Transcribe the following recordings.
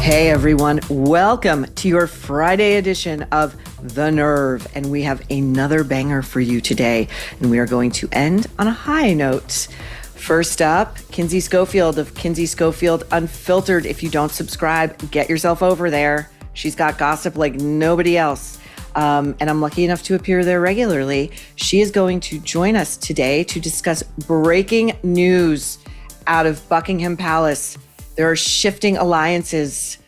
Hey everyone, welcome to your Friday edition of The Nerve. And we have another banger for you today. And we are going to end on a high note. First up, Kinsey Scholfield of Kinsey Scholfield Unfiltered. If you don't subscribe, get yourself over there. She's got gossip like nobody else. And I'm lucky enough to appear there regularly. She is going to join us today to discuss breaking news out of Buckingham Palace. There are shifting alliances.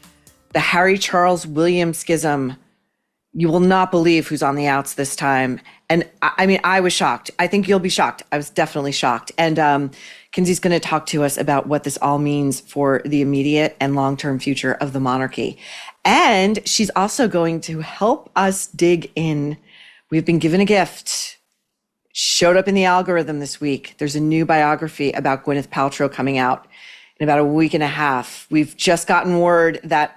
The Harry Charles William schism. You will not believe who's on the outs this time. And I mean, I was shocked. I think you'll be shocked. I was definitely shocked. And Kinsey's going to talk to us about what this all means for the immediate and long-term future of the monarchy. And she's also going to help us dig in. We've been given a gift. Showed up in the algorithm this week. There's a new biography about Gwyneth Paltrow coming out in about a week and a half. We've just gotten word that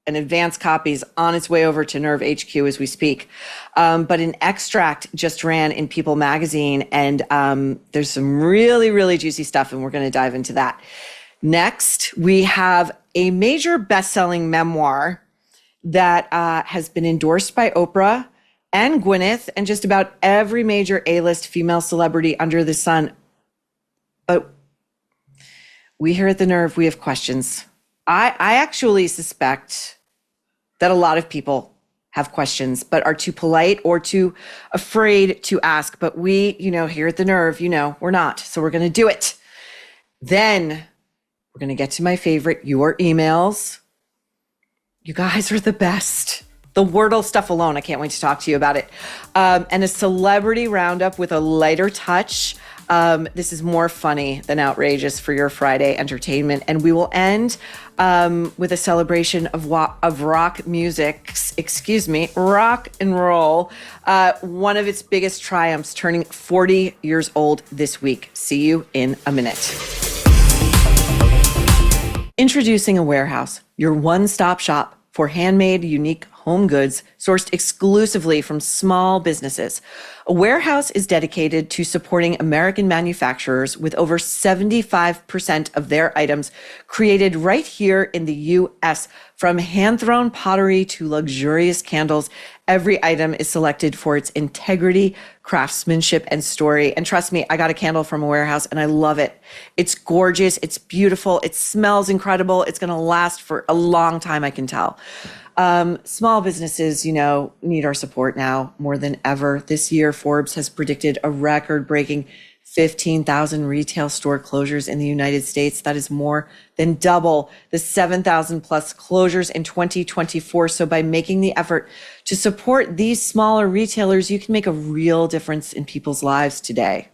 an advance copy is on its way over to Nerve HQ as we speak. But an extract just ran in People magazine, and there's some really, really juicy stuff, and we're going to dive into that. Next, we have a major best-selling memoir that has been endorsed by Oprah and Gwyneth and just about every major A-list female celebrity under the sun. But we here at The Nerve, we have questions. I actually suspect that a lot of people have questions, but are too polite or too afraid to ask. But we, here at The Nerve, we're not. So we're going to do it. Then we're going to get to my favorite, your emails. You guys are the best. The Wordle stuff alone, I can't wait to talk to you about it. And a celebrity roundup with a lighter touch. This is more funny than outrageous for your Friday entertainment. And we will end with a celebration of rock music, rock and roll. One of its biggest triumphs, turning 40 years old this week. See you in a minute. Introducing A Warehouse, your one-stop shop for handmade, unique home goods sourced exclusively from small businesses. A Warehouse is dedicated to supporting American manufacturers with over 75% of their items created right here in the U.S. From hand-thrown pottery to luxurious candles, every item is selected for its integrity, craftsmanship, and story. And trust me, I got a candle from A Warehouse and I love it. It's gorgeous, it's beautiful, it smells incredible. It's gonna last for a long time, I can tell. Small businesses, need our support now more than ever. This year, Forbes has predicted a record-breaking 15,000 retail store closures in the United States. That is more than double the 7,000 plus closures in 2024. So by making the effort to support these smaller retailers, you can make a real difference in people's lives today.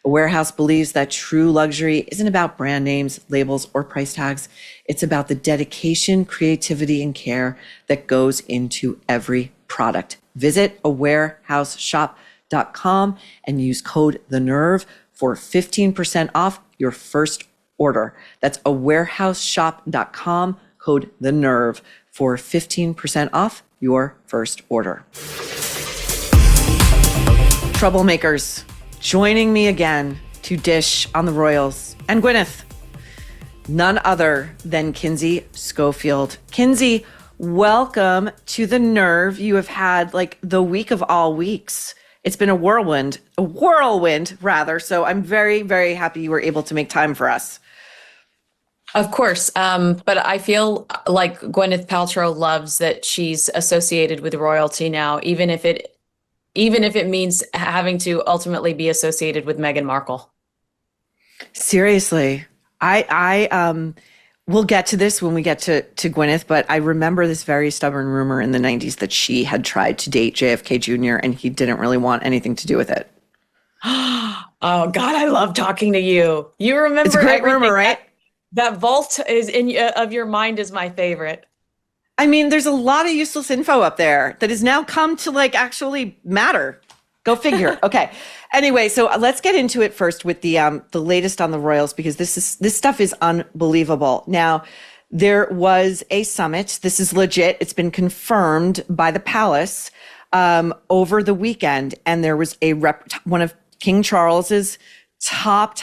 A Warehouse believes that true luxury isn't about brand names, labels, or price tags. It's about the dedication, creativity, and care that goes into every product. Visit awarehouseshop.com and use code THENERVE for 15% off your first order. That's awarehouseshop.com, code THENERVE for 15% off your first order. Troublemakers. Joining me again to dish on the royals and Gwyneth, none other than Kinsey Scholfield. Kinsey, welcome to The Nerve. You have had the week of all weeks. It's been a whirlwind rather. So I'm very, very happy you were able to make time for us. Of course. But I feel like Gwyneth Paltrow loves that she's associated with royalty now, even if it means having to ultimately be associated with Meghan Markle. Seriously, I we'll get to this when we get to Gwyneth, but I remember this very stubborn rumor in the 90s that she had tried to date JFK Jr. and he didn't really want anything to do with it. Oh God, I love talking to you. You remember it's a great rumor, right? That vault is of your mind is my favorite. I mean, there's a lot of useless info up there that has now come to actually matter. Go figure. Okay. Anyway, so let's get into it first with the latest on the royals, because this stuff is unbelievable. Now, there was a summit. This is legit. It's been confirmed by the palace over the weekend, and there was one of King Charles's top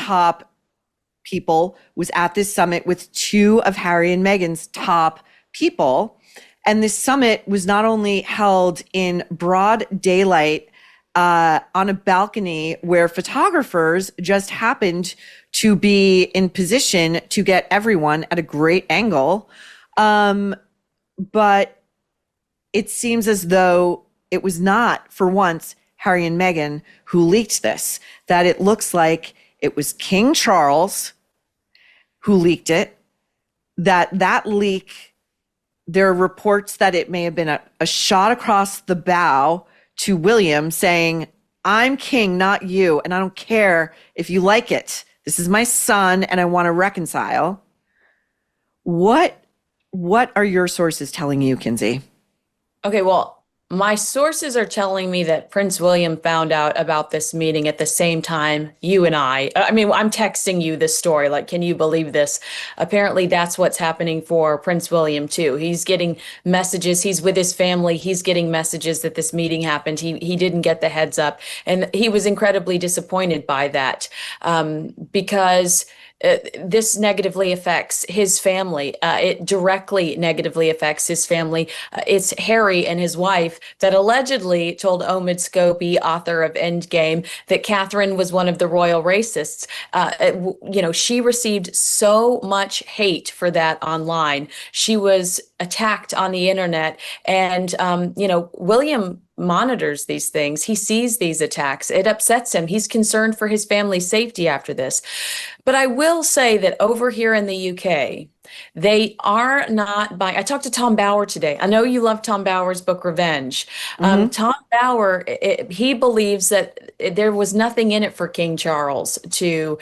people was at this summit with two of Harry and Meghan's top people. And this summit was not only held in broad daylight on a balcony where photographers just happened to be in position to get everyone at a great angle. But it seems as though it was not, for once, Harry and Meghan who leaked this, that it looks like it was King Charles who leaked it, that leak, there are reports that it may have been a shot across the bow to William saying, I'm king, not you, and I don't care if you like it. This is my son, and I want to reconcile. What are your sources telling you, Kinsey? Okay, well, my sources are telling me that Prince William found out about this meeting at the same time you and I mean, I'm texting you this story, like, can you believe this? Apparently that's what's happening for Prince William too. He's getting messages, he's with his family, he's getting messages that this meeting happened. He didn't get the heads up, and he was incredibly disappointed by that, because this negatively affects his family. It directly negatively affects his family. It's Harry and his wife that allegedly told Omid Scobie, author of Endgame, that Catherine was one of the royal racists. She received so much hate for that online. She was attacked on the internet, and William monitors these things. He sees these attacks. It upsets him. He's concerned for his family's safety after this. But I will say that over here in the UK, they are not buying. I talked to Tom Bower today. I know you love Tom Bower's book, Revenge. Tom Bower, he believes that there was nothing in it for King Charles to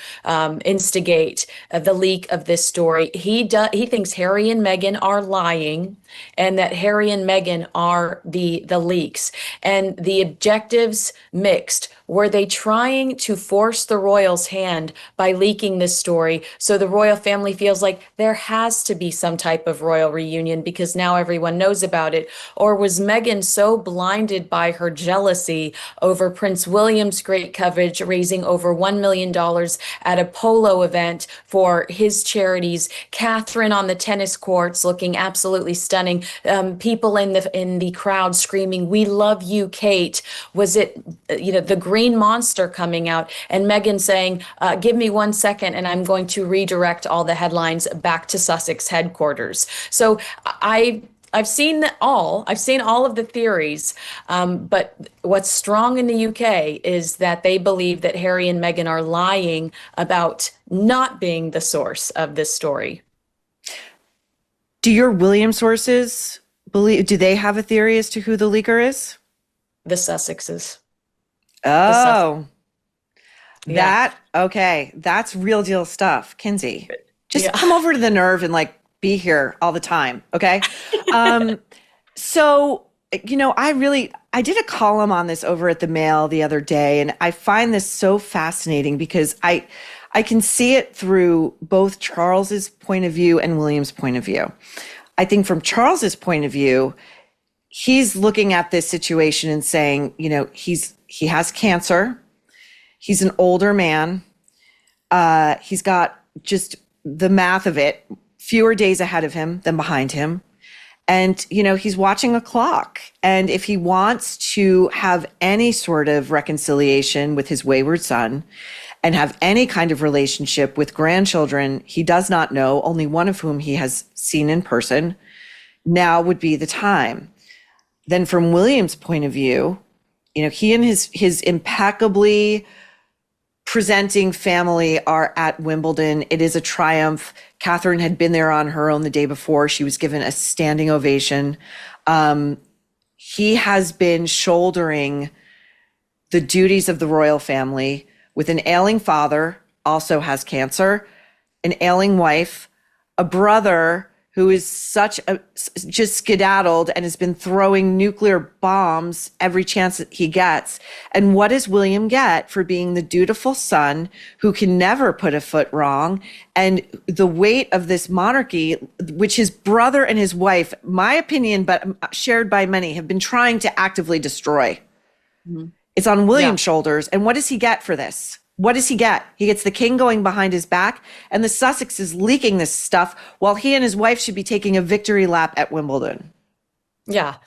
instigate the leak of this story. He thinks Harry and Meghan are lying, and that Harry and Meghan are the leaks. And the objectives mixed. Were they trying to force the royals' hand by leaking this story so the royal family feels like there has to be some type of royal reunion because now everyone knows about it? Or was Meghan so blinded by her jealousy over Prince William's great coverage, raising over $1 million at a polo event for his charities, Catherine on the tennis courts looking absolutely stunning, people in the crowd screaming, "We love you, Kate"? Was it the Green Monster coming out and Meghan saying, give me 1 second and I'm going to redirect all the headlines back to Sussex headquarters? So I've seen all of the theories, but what's strong in the UK is that they believe that Harry and Meghan are lying about not being the source of this story. Do your William sources do they have a theory as to who the leaker is? The Sussexes. Oh, okay. That's real deal stuff. Kinsey, just come over to the Nerve and be here all the time. Okay. So, I did a column on this over at the Mail the other day, and I find this so fascinating because I can see it through both Charles's point of view and William's point of view. I think from Charles's point of view, he's looking at this situation and saying, he has cancer. He's an older man. He's got just the math of it, fewer days ahead of him than behind him. And, he's watching a clock. And if he wants to have any sort of reconciliation with his wayward son and have any kind of relationship with grandchildren he does not know, only one of whom he has seen in person, now would be the time. Then from William's point of view, he and his impeccably presenting family are at Wimbledon. It is a triumph. Catherine had been there on her own the day before. She was given a standing ovation. He has been shouldering the duties of the royal family with an ailing father, also has cancer, an ailing wife, a brother who is just skedaddled and has been throwing nuclear bombs every chance that he gets. And what does William get for being the dutiful son who can never put a foot wrong? And the weight of this monarchy, which his brother and his wife, my opinion, but shared by many, have been trying to actively destroy. Mm-hmm. It's on William's shoulders. And what does he get for this? what does he get? He gets the king going behind his back, and the Sussex is leaking this stuff while he and his wife should be taking a victory lap at Wimbledon. Yeah.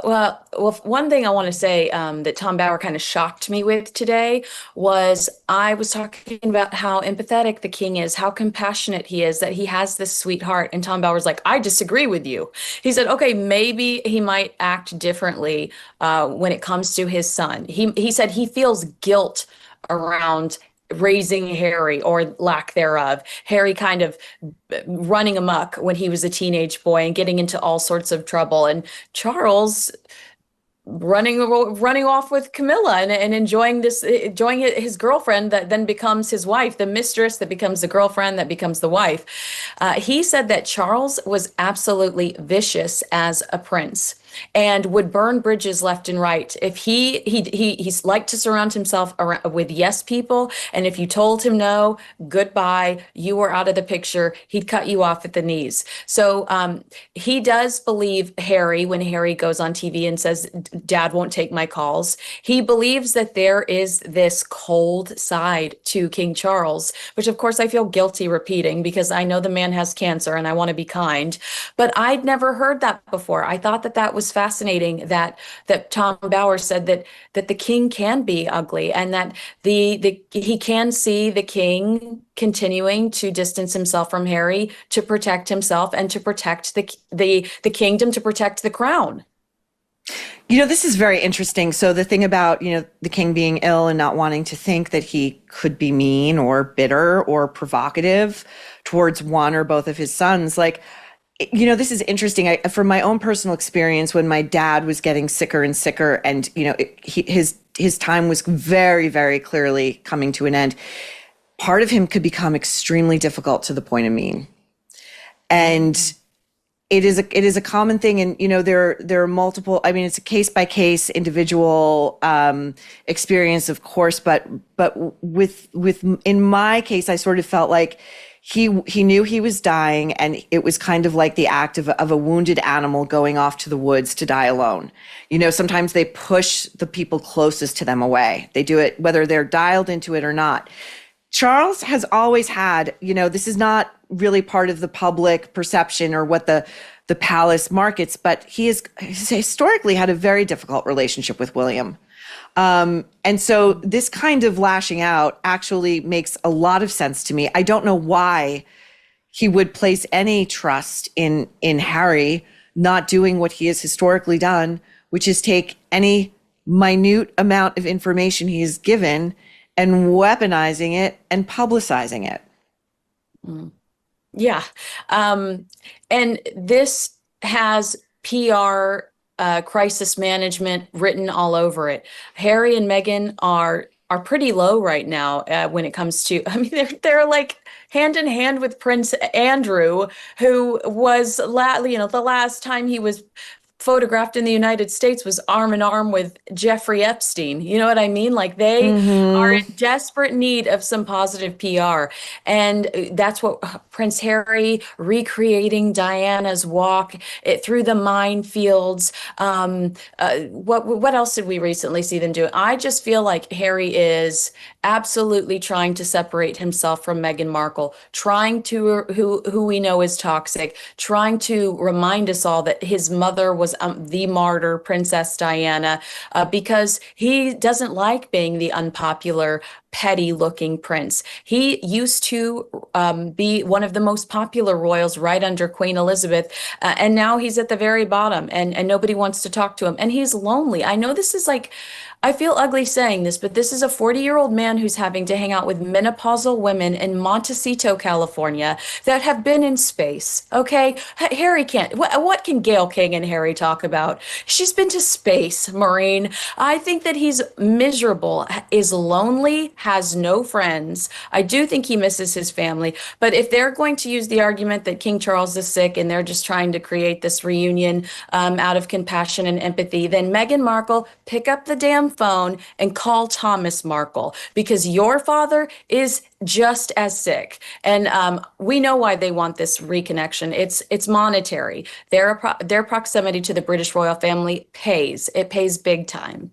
Well, one thing I want to say that Tom Bauer kind of shocked me with today was I was talking about how empathetic the king is, how compassionate he is, that he has this sweetheart. And Tom Bauer's like, I disagree with you. He said, okay, maybe he might act differently when it comes to his son. He said he feels guilt around raising Harry or lack thereof. Harry kind of running amok when he was a teenage boy and getting into all sorts of trouble. And Charles running off with Camilla and enjoying his girlfriend that then becomes his wife, the mistress that becomes the girlfriend that becomes the wife. He said that Charles was absolutely vicious as a prince and would burn bridges left and right. If he's liked to surround himself with yes people, and if you told him no, goodbye, you were out of the picture, he'd cut you off at the knees. So he does believe Harry when Harry goes on TV and says, Dad won't take my calls. He believes that there is this cold side to King Charles, which of course I feel guilty repeating because I know the man has cancer and I want to be kind, but I'd never heard that before. I thought that was fascinating that Tom Bauer said that the king can be ugly and that he can see the king continuing to distance himself from Harry to protect himself and to protect the kingdom, to protect the crown. This is very interesting. So the thing about, the king being ill and not wanting to think that he could be mean or bitter or provocative towards one or both of his sons, this is interesting. From my own personal experience, when my dad was getting sicker and sicker and, his time was very, very clearly coming to an end, part of him could become extremely difficult to the point of mean. And it is a common thing. And, there are multiple, it's a case by case individual experience, of course, but with in my case, I sort of felt like he knew he was dying, and it was kind of like the act of a wounded animal going off to the woods to die alone. Sometimes they push the people closest to them away. They do it whether they're dialed into it or not. Charles has always had, this is not really part of the public perception or what the palace markets, but he's historically had a very difficult relationship with William. And so this kind of lashing out actually makes a lot of sense to me. I don't know why he would place any trust in Harry not doing what he has historically done, which is take any minute amount of information he is given and weaponizing it and publicizing it. Yeah. And this has PR crisis management written all over it. Harry and Meghan are pretty low right now when it comes to, they're like hand in hand with Prince Andrew, who was, the last time he was photographed in the United States was arm in arm with Jeffrey Epstein. You know what I mean? Like they are in desperate need of some positive PR. And that's what Prince Harry recreating Diana's walk through the minefields. What else did we recently see them do? I just feel like Harry is absolutely trying to separate himself from Meghan Markle, trying to, who we know is toxic, trying to remind us all that his mother was the martyr, Princess Diana, because he doesn't like being the unpopular, petty-looking prince. He used to be one of the most popular royals right under Queen Elizabeth, and now he's at the very bottom, and nobody wants to talk to him, and he's lonely. I know this is like, I feel ugly saying this, but this is a 40-year-old man who's having to hang out with menopausal women in Montecito, California, that have been in space, okay? Harry can't. What can Gayle King and Harry talk about? She's been to space, Maureen. I think that he's miserable, is lonely, has no friends. I do think he misses his family. But if they're going to use the argument that King Charles is sick and they're just trying to create this reunion out of compassion and empathy, then Meghan Markle, pick up the damn phone and call Thomas Markle, because your father is just as sick. And we know why they want this reconnection. It's monetary. Their proximity to the British royal family pays. It pays big time.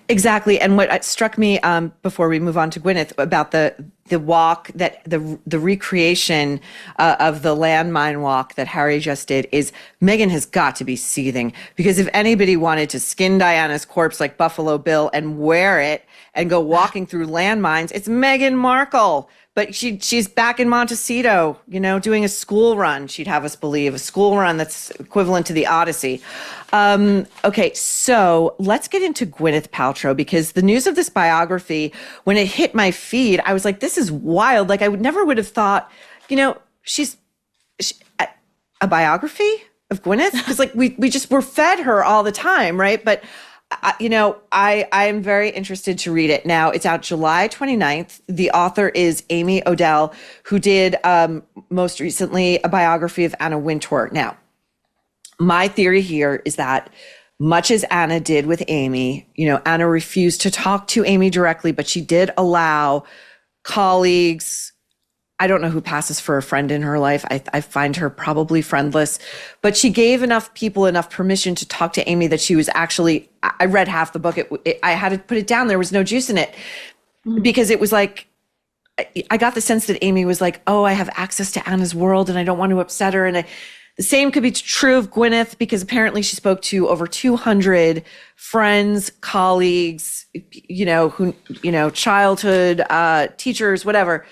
Exactly. And what struck me before we move on to Gwyneth about the walk that the recreation of the landmine walk that Harry just did is Meghan has got to be seething, because if anybody wanted to skin Diana's corpse like Buffalo Bill and wear it and go walking through landmines, it's Meghan Markle. But she's back in Montecito, doing a school run. She'd have us believe a school run that's equivalent to the Odyssey. Okay, so let's get into Gwyneth Paltrow, because the news of this biography, when it hit my feed, I was like, this is wild. Like, I never would have thought, she's a biography of Gwyneth, because like we just were fed her all the time, right? But I'm very interested to read it. Now, it's out July 29th. The author is Amy Odell, who did most recently a biography of Anna Wintour. Now, my theory here is that much as Anna did with Amy, Anna refused to talk to Amy directly, but she did allow colleagues. I don't know who passes for a friend in her life. I find her probably friendless, but she gave enough people enough permission to talk to Amy that she was actually, I read half the book. I had to put it down. There was no juice in it because it was like, I got the sense that Amy was like, oh, I have access to Anna's world and I don't want to upset her. And the same could be true of Gwyneth, because apparently she spoke to over 200 friends, colleagues, childhood, teachers, whatever.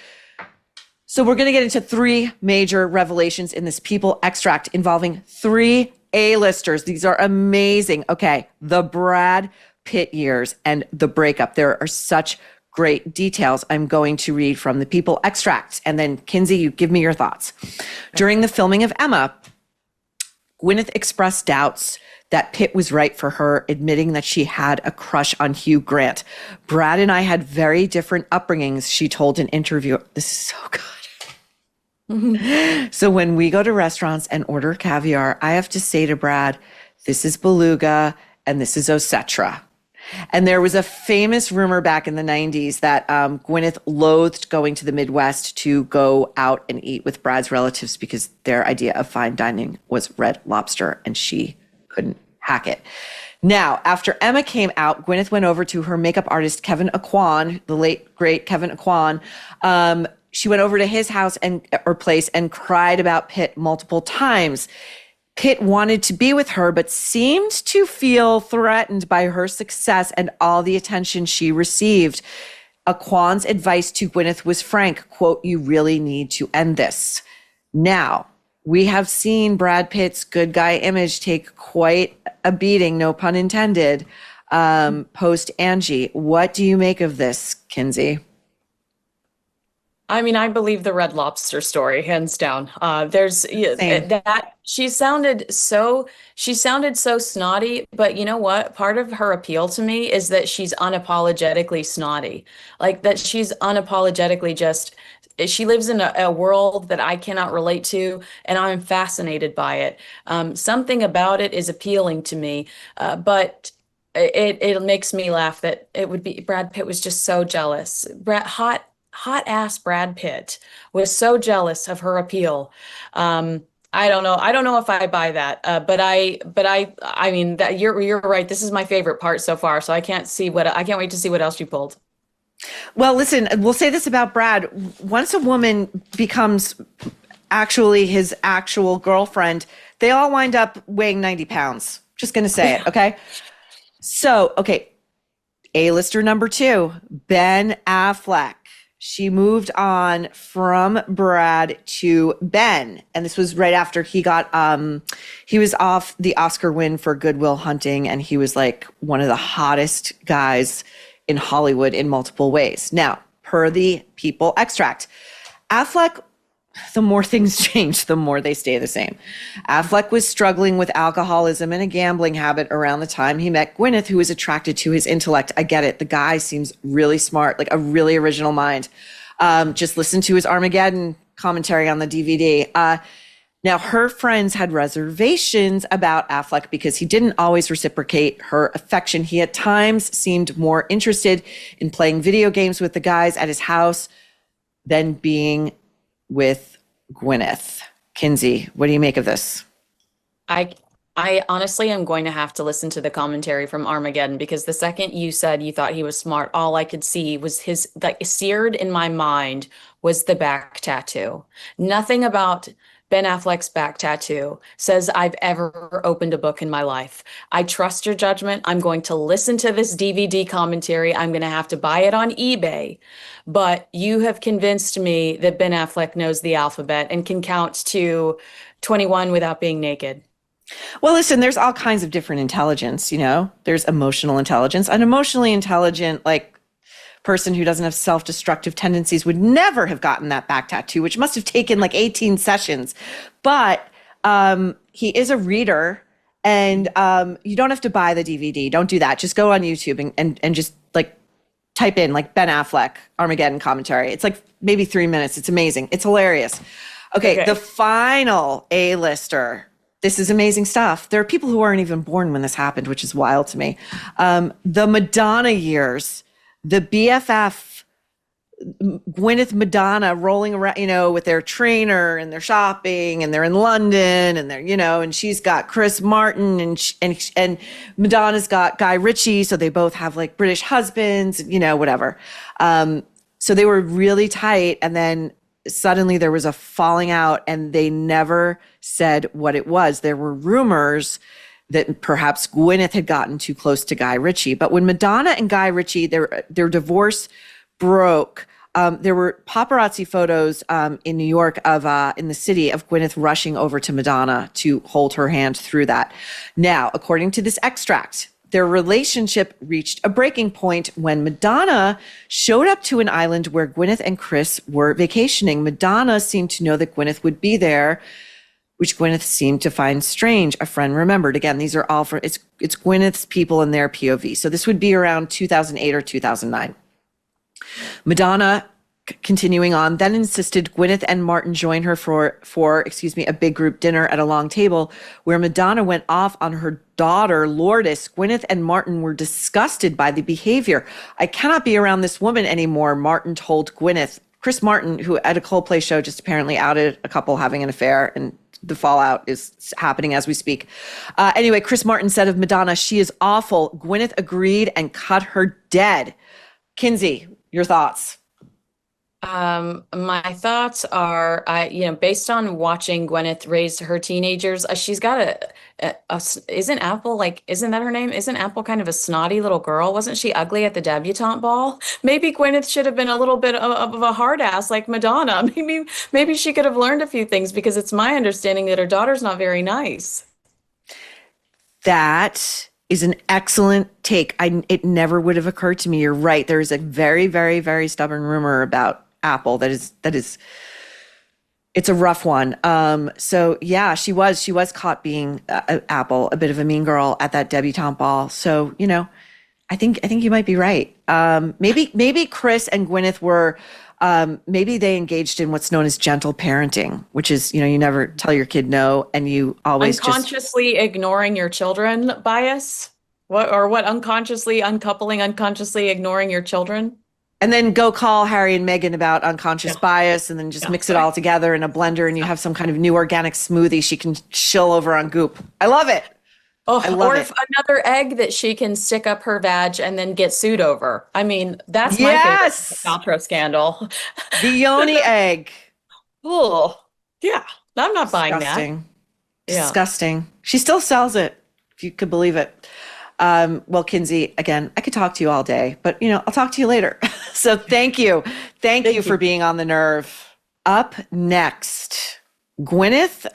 So we're going to get into three major revelations in this People extract involving three A-listers. These are amazing. Okay, the Brad Pitt years and the breakup. There are such great details. I'm going to read from the People extract. And then, Kinsey, you give me your thoughts. During the filming of Emma, Gwyneth expressed doubts that Pitt was right for her, admitting that she had a crush on Hugh Grant. Brad and I had very different upbringings, she told an interviewer. This is so good. So when we go to restaurants and order caviar, I have to say to Brad, this is beluga and this is Osetra. And there was a famous rumor back in the 90s that Gwyneth loathed going to the Midwest to go out and eat with Brad's relatives because their idea of fine dining was Red Lobster and she couldn't hack it. Now, after Emma came out, Gwyneth went over to her makeup artist, Kevin Aquan, the late, great Kevin Aquan. She went over to his house or place and cried about Pitt multiple times. Pitt wanted to be with her, but seemed to feel threatened by her success and all the attention she received. Aquan's advice to Gwyneth was frank, quote, "You really need to end this." Now, we have seen Brad Pitt's good guy image take quite a beating, no pun intended, post Angie. What do you make of this, Kinsey? I mean, I believe the Red Lobster story, hands down. That she sounded so snotty, but you know what? Part of her appeal to me is that she's unapologetically snotty, like that she's unapologetically just. She lives in a world that I cannot relate to, and I'm fascinated by it. Something about it is appealing to me, but it makes me laugh that it would be Brad Pitt was just so jealous. Hot ass Brad Pitt was so jealous of her appeal. I don't know. I don't know if I buy that. But I mean that you're right. This is my favorite part so far. So I can't wait to see what else you pulled. Well, listen, we'll say this about Brad. Once a woman becomes actually his actual girlfriend, they all wind up weighing 90 pounds. Just going to say it. Okay. So, okay. A-lister number 2, Ben Affleck. She moved on from Brad to Ben. And this was right after he was off the Oscar win for Good Will Hunting. And he was like one of the hottest guys in Hollywood in multiple ways. Now, per the People extract, Affleck, the more things change, the more they stay the same. Affleck was struggling with alcoholism and a gambling habit around the time he met Gwyneth, who was attracted to his intellect. I get it. The guy seems really smart, like a really original mind. Just listen to his Armageddon commentary on the DVD. Now, her friends had reservations about Affleck because he didn't always reciprocate her affection. He at times seemed more interested in playing video games with the guys at his house than being with Gwyneth. Kinsey, what do you make of this? I I honestly am going to have to listen to the commentary from Armageddon because the second you said you thought he was smart, all I could see was his, like, seared in my mind was the back tattoo. Nothing about Ben Affleck's back tattoo says I've ever opened a book in my life. I trust your judgment. I'm going to listen to this DVD commentary. I'm going to have to buy it on eBay. But you have convinced me that Ben Affleck knows the alphabet and can count to 21 without being naked. Well, listen, there's all kinds of different intelligence, you know? There's emotional intelligence. An emotionally intelligent, like, person who doesn't have self-destructive tendencies would never have gotten that back tattoo, which must have taken like 18 sessions. But he is a reader, and you don't have to buy the DVD. Don't do that. Just go on YouTube and just like type in like Ben Affleck Armageddon commentary. It's like maybe 3 minutes. It's amazing. It's hilarious. Okay. The final A-lister. This is amazing stuff. There are people who weren't even born when this happened, which is wild to me. The Madonna years, the BFF, Gwyneth Madonna rolling around, you know, with their trainer and they're shopping and they're in London and they're, you know, and she's got Chris Martin and Madonna's got Guy Ritchie. So they both have like British husbands, you know, whatever. So they were really tight. And then suddenly there was a falling out and they never said what it was. There were rumors that perhaps Gwyneth had gotten too close to Guy Ritchie. But when Madonna and Guy Ritchie, their divorce broke, there were paparazzi photos in New York in the city of Gwyneth rushing over to Madonna to hold her hand through that. Now, according to this extract, their relationship reached a breaking point when Madonna showed up to an island where Gwyneth and Chris were vacationing. Madonna seemed to know that Gwyneth would be there, which Gwyneth seemed to find strange. A friend remembered. Again, these are all for it's Gwyneth's people and their POV. So this would be around 2008 or 2009. Madonna, continuing on, then insisted Gwyneth and Martin join her for a big group dinner at a long table where Madonna went off on her daughter, Lourdes. Gwyneth and Martin were disgusted by the behavior. I cannot be around this woman anymore, Martin told Gwyneth. Chris Martin, who at a Coldplay show just apparently outed a couple having an affair, and the fallout is happening as we speak. Anyway, Chris Martin said of Madonna, she is awful. Gwyneth agreed and cut her dead. Kinsey, your thoughts? My thoughts are, based on watching Gwyneth raise her teenagers, she's got isn't that her name? Isn't Apple kind of a snotty little girl? Wasn't she ugly at the debutante ball? Maybe Gwyneth should have been a little bit of a hard ass like Madonna. Maybe she could have learned a few things because it's my understanding that her daughter's not very nice. That is an excellent take. It never would have occurred to me. You're right. There is a very, very, very stubborn rumor about Apple that is it's a rough one. So yeah, she was caught being Apple, a bit of a mean girl at that debutante ball. So, you know, I think you might be right. Maybe Chris and Gwyneth were maybe they engaged in what's known as gentle parenting, which is, you know, you never tell your kid no and you always unconsciously ignoring your children bias. What unconsciously uncoupling, unconsciously ignoring your children? And then go call Harry and Meghan about unconscious bias and then just mix it all together in a blender and you have some kind of new organic smoothie she can shill over on Goop. I love it. Oh, or if another egg that she can stick up her vag and then get sued over. I mean, that's my favorite Paltrow scandal. The yoni egg. Oh, yeah. I'm not buying that. Disgusting. She still sells it, if you could believe it. Well, Kinsey, again, I could talk to you all day, but you know, I'll talk to you later. So thank you. Thank you for being on The Nerve. Up next, Gwyneth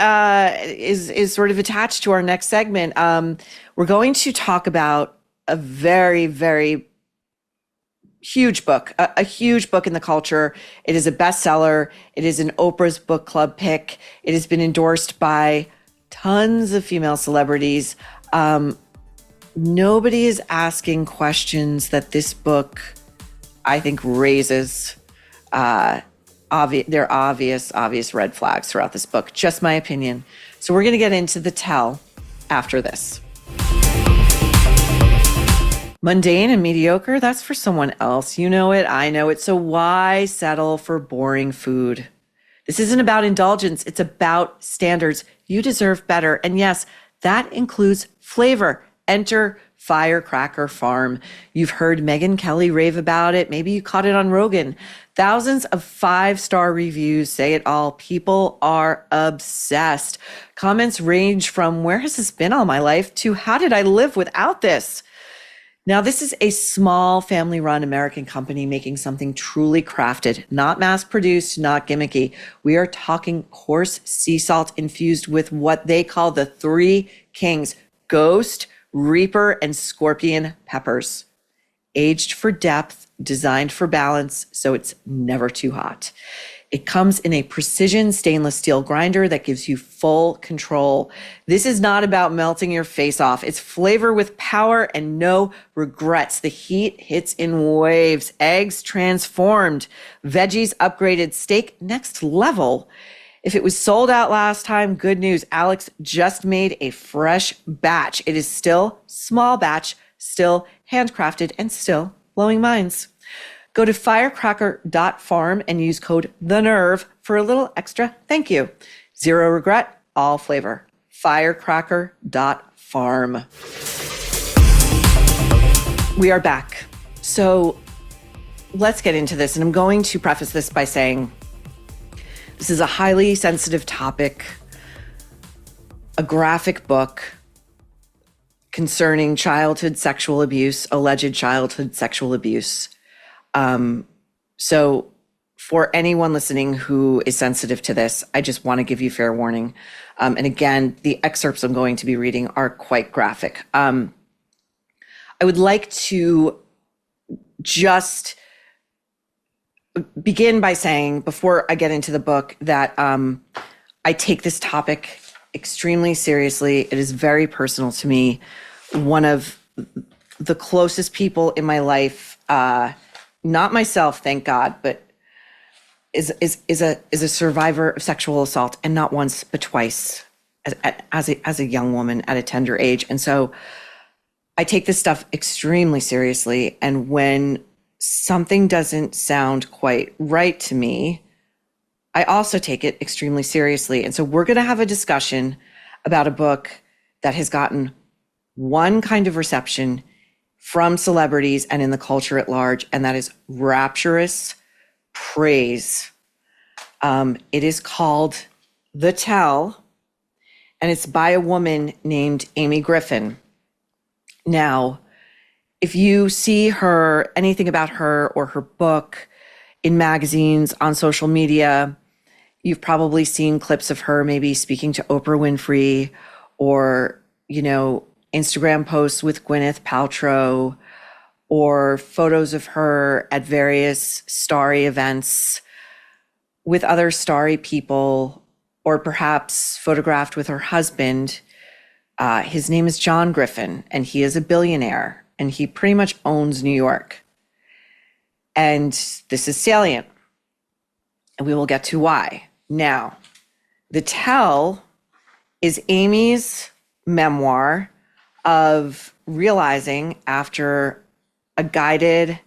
is sort of attached to our next segment. We're going to talk about a very, very huge book, a huge book in the culture. It is a bestseller. It is an Oprah's book club pick. It has been endorsed by tons of female celebrities. Nobody is asking questions that this book, I think, raises. There are obvious red flags throughout this book. Just my opinion. So we're going to get into the tell after this. Mundane and mediocre, that's for someone else. You know it, I know it. So why settle for boring food? This isn't about indulgence. It's about standards. You deserve better. And yes, That includes flavor. Enter Firecracker Farm. You've heard Megyn Kelly rave about it. Maybe you caught it on Rogan. Thousands of 5-star reviews say it all. People are obsessed. Comments range from "where has this been all my life" to "how did I live without this?" Now, this is a small family-run American company making something truly crafted, not mass-produced, not gimmicky. We are talking coarse sea salt infused with what they call the three kings: Ghost, Reaper, and Scorpion peppers. Aged for depth, designed for balance, so it's never too hot. It comes in a precision stainless steel grinder that gives you full control. This is not about melting your face off. It's flavor with power and no regrets. The heat hits in waves. Eggs transformed. Veggies upgraded. Steak next level. If it was sold out last time, good news. Alex just made a fresh batch. It is still small batch, still handcrafted, and still blowing minds. Go to firecracker.farm and use code THENERVE for a little extra thank you. Zero regret, all flavor. Firecracker.farm. We are back. So let's get into this. And I'm going to preface this by saying this is a highly sensitive topic, a graphic book concerning childhood sexual abuse, alleged childhood sexual abuse. So for anyone listening who is sensitive to this, I just want to give you fair warning. And again, the excerpts I'm going to be reading are quite graphic. I would like to just begin by saying, before I get into the book, that I take this topic extremely seriously. It is very personal to me. One of the closest people in my life, not myself, thank God, but is a survivor of sexual assault, and not once but twice, as a young woman at a tender age. And so I take this stuff extremely seriously. And when something doesn't sound quite right to me, I also take it extremely seriously. And so we're going to have a discussion about a book that has gotten one kind of reception from celebrities and in the culture at large, and that is rapturous praise. It is called The Tell, and it's by a woman named Amy Griffin. Now, if you see her, anything about her or her book in magazines, on social media, you've probably seen clips of her maybe speaking to Oprah Winfrey, or, Instagram posts with Gwyneth Paltrow, or photos of her at various starry events with other starry people, or perhaps photographed with her husband. His name is John Griffin, and he is a billionaire, and he pretty much owns New York. And this is salient, and we will get to why. Now, The Tell is Amy's memoir of realizing, after a guided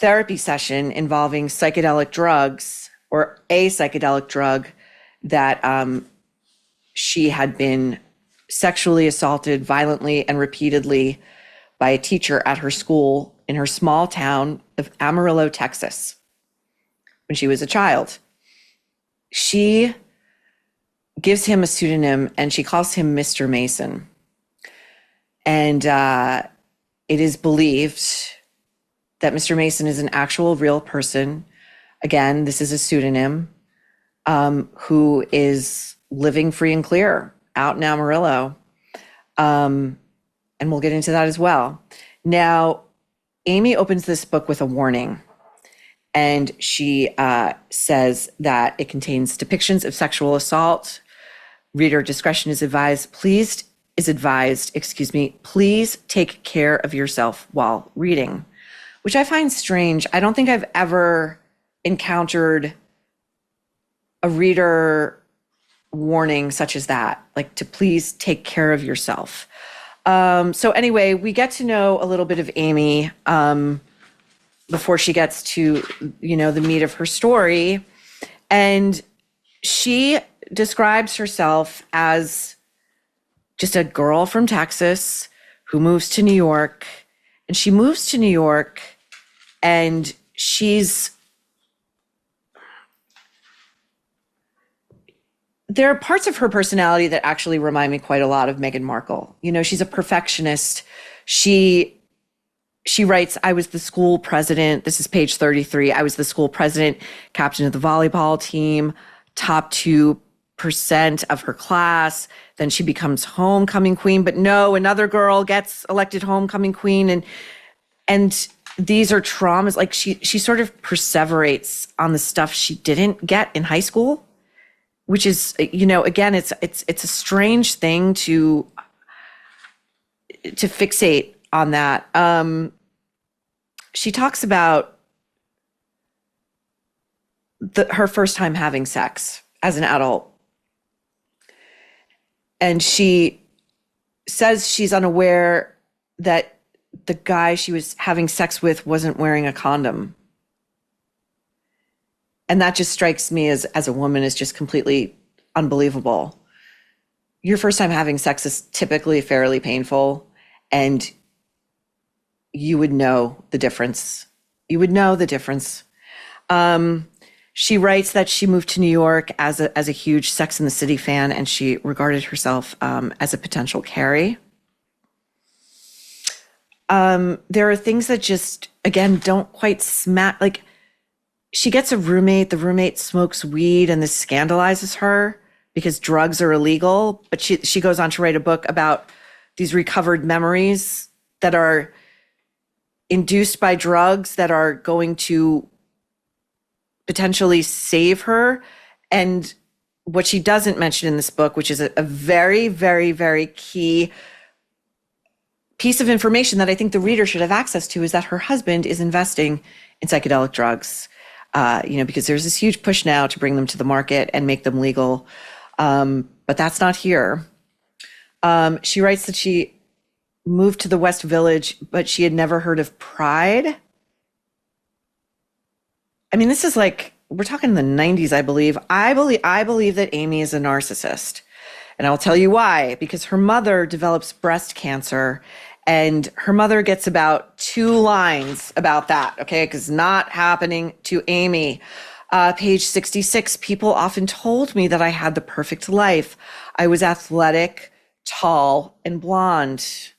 therapy session involving psychedelic drugs, or a psychedelic drug, that she had been sexually assaulted violently and repeatedly by a teacher at her school in her small town of Amarillo, Texas, when she was a child. She gives him a pseudonym, and she calls him Mr. Mason. And it is believed that Mr. Mason is an actual real person. Again, this is a pseudonym, who is living free and clear out in Amarillo. And we'll get into that as well. Now, Amy opens this book with a warning. And she says that it contains depictions of sexual assault. Reader discretion is advised. Please take care of yourself while reading, which I find strange. I don't think I've ever encountered a reader warning such as that, like to please take care of yourself. So anyway, we get to know a little bit of Amy before she gets to, the meat of her story. And she describes herself as just a girl from Texas who moves to New York. And she moves to New York and there are parts of her personality that actually remind me quite a lot of Meghan Markle. You know, she's a perfectionist. She writes, I was the school president. This is page 33. I was the school president, captain of the volleyball team, top 2% of her class. Then she becomes homecoming queen. But no, another girl gets elected homecoming queen. And these are traumas. Like she sort of perseverates on the stuff she didn't get in high school, which is, you know, again, it's a strange thing to fixate on that. She talks about her first time having sex as an adult. And she says she's unaware that the guy she was having sex with wasn't wearing a condom. And that just strikes me as a woman as just completely unbelievable. Your first time having sex is typically fairly painful, and you would know the difference. You would know the difference. She writes that she moved to New York as a huge Sex and the City fan, and she regarded herself as a potential Carrie. There are things that just, again, don't quite smack. Like, she gets a roommate, the roommate smokes weed, and this scandalizes her because drugs are illegal. But she goes on to write a book about these recovered memories that are induced by drugs that are going to potentially save her. And what she doesn't mention in this book, which is a very, very, very key piece of information that I think the reader should have access to, is that her husband is investing in psychedelic drugs. Because there's this huge push now to bring them to the market and make them legal. But that's not here. She writes that she moved to the West Village, but she had never heard of Pride. I mean, this is like, we're talking the 90s, I believe. I believe that Amy is a narcissist. And I'll tell you why. Because her mother develops breast cancer, and her mother gets about 2 lines about that, okay? Because not happening to Amy. Page 66, people often told me that I had the perfect life. I was athletic, tall, and blonde.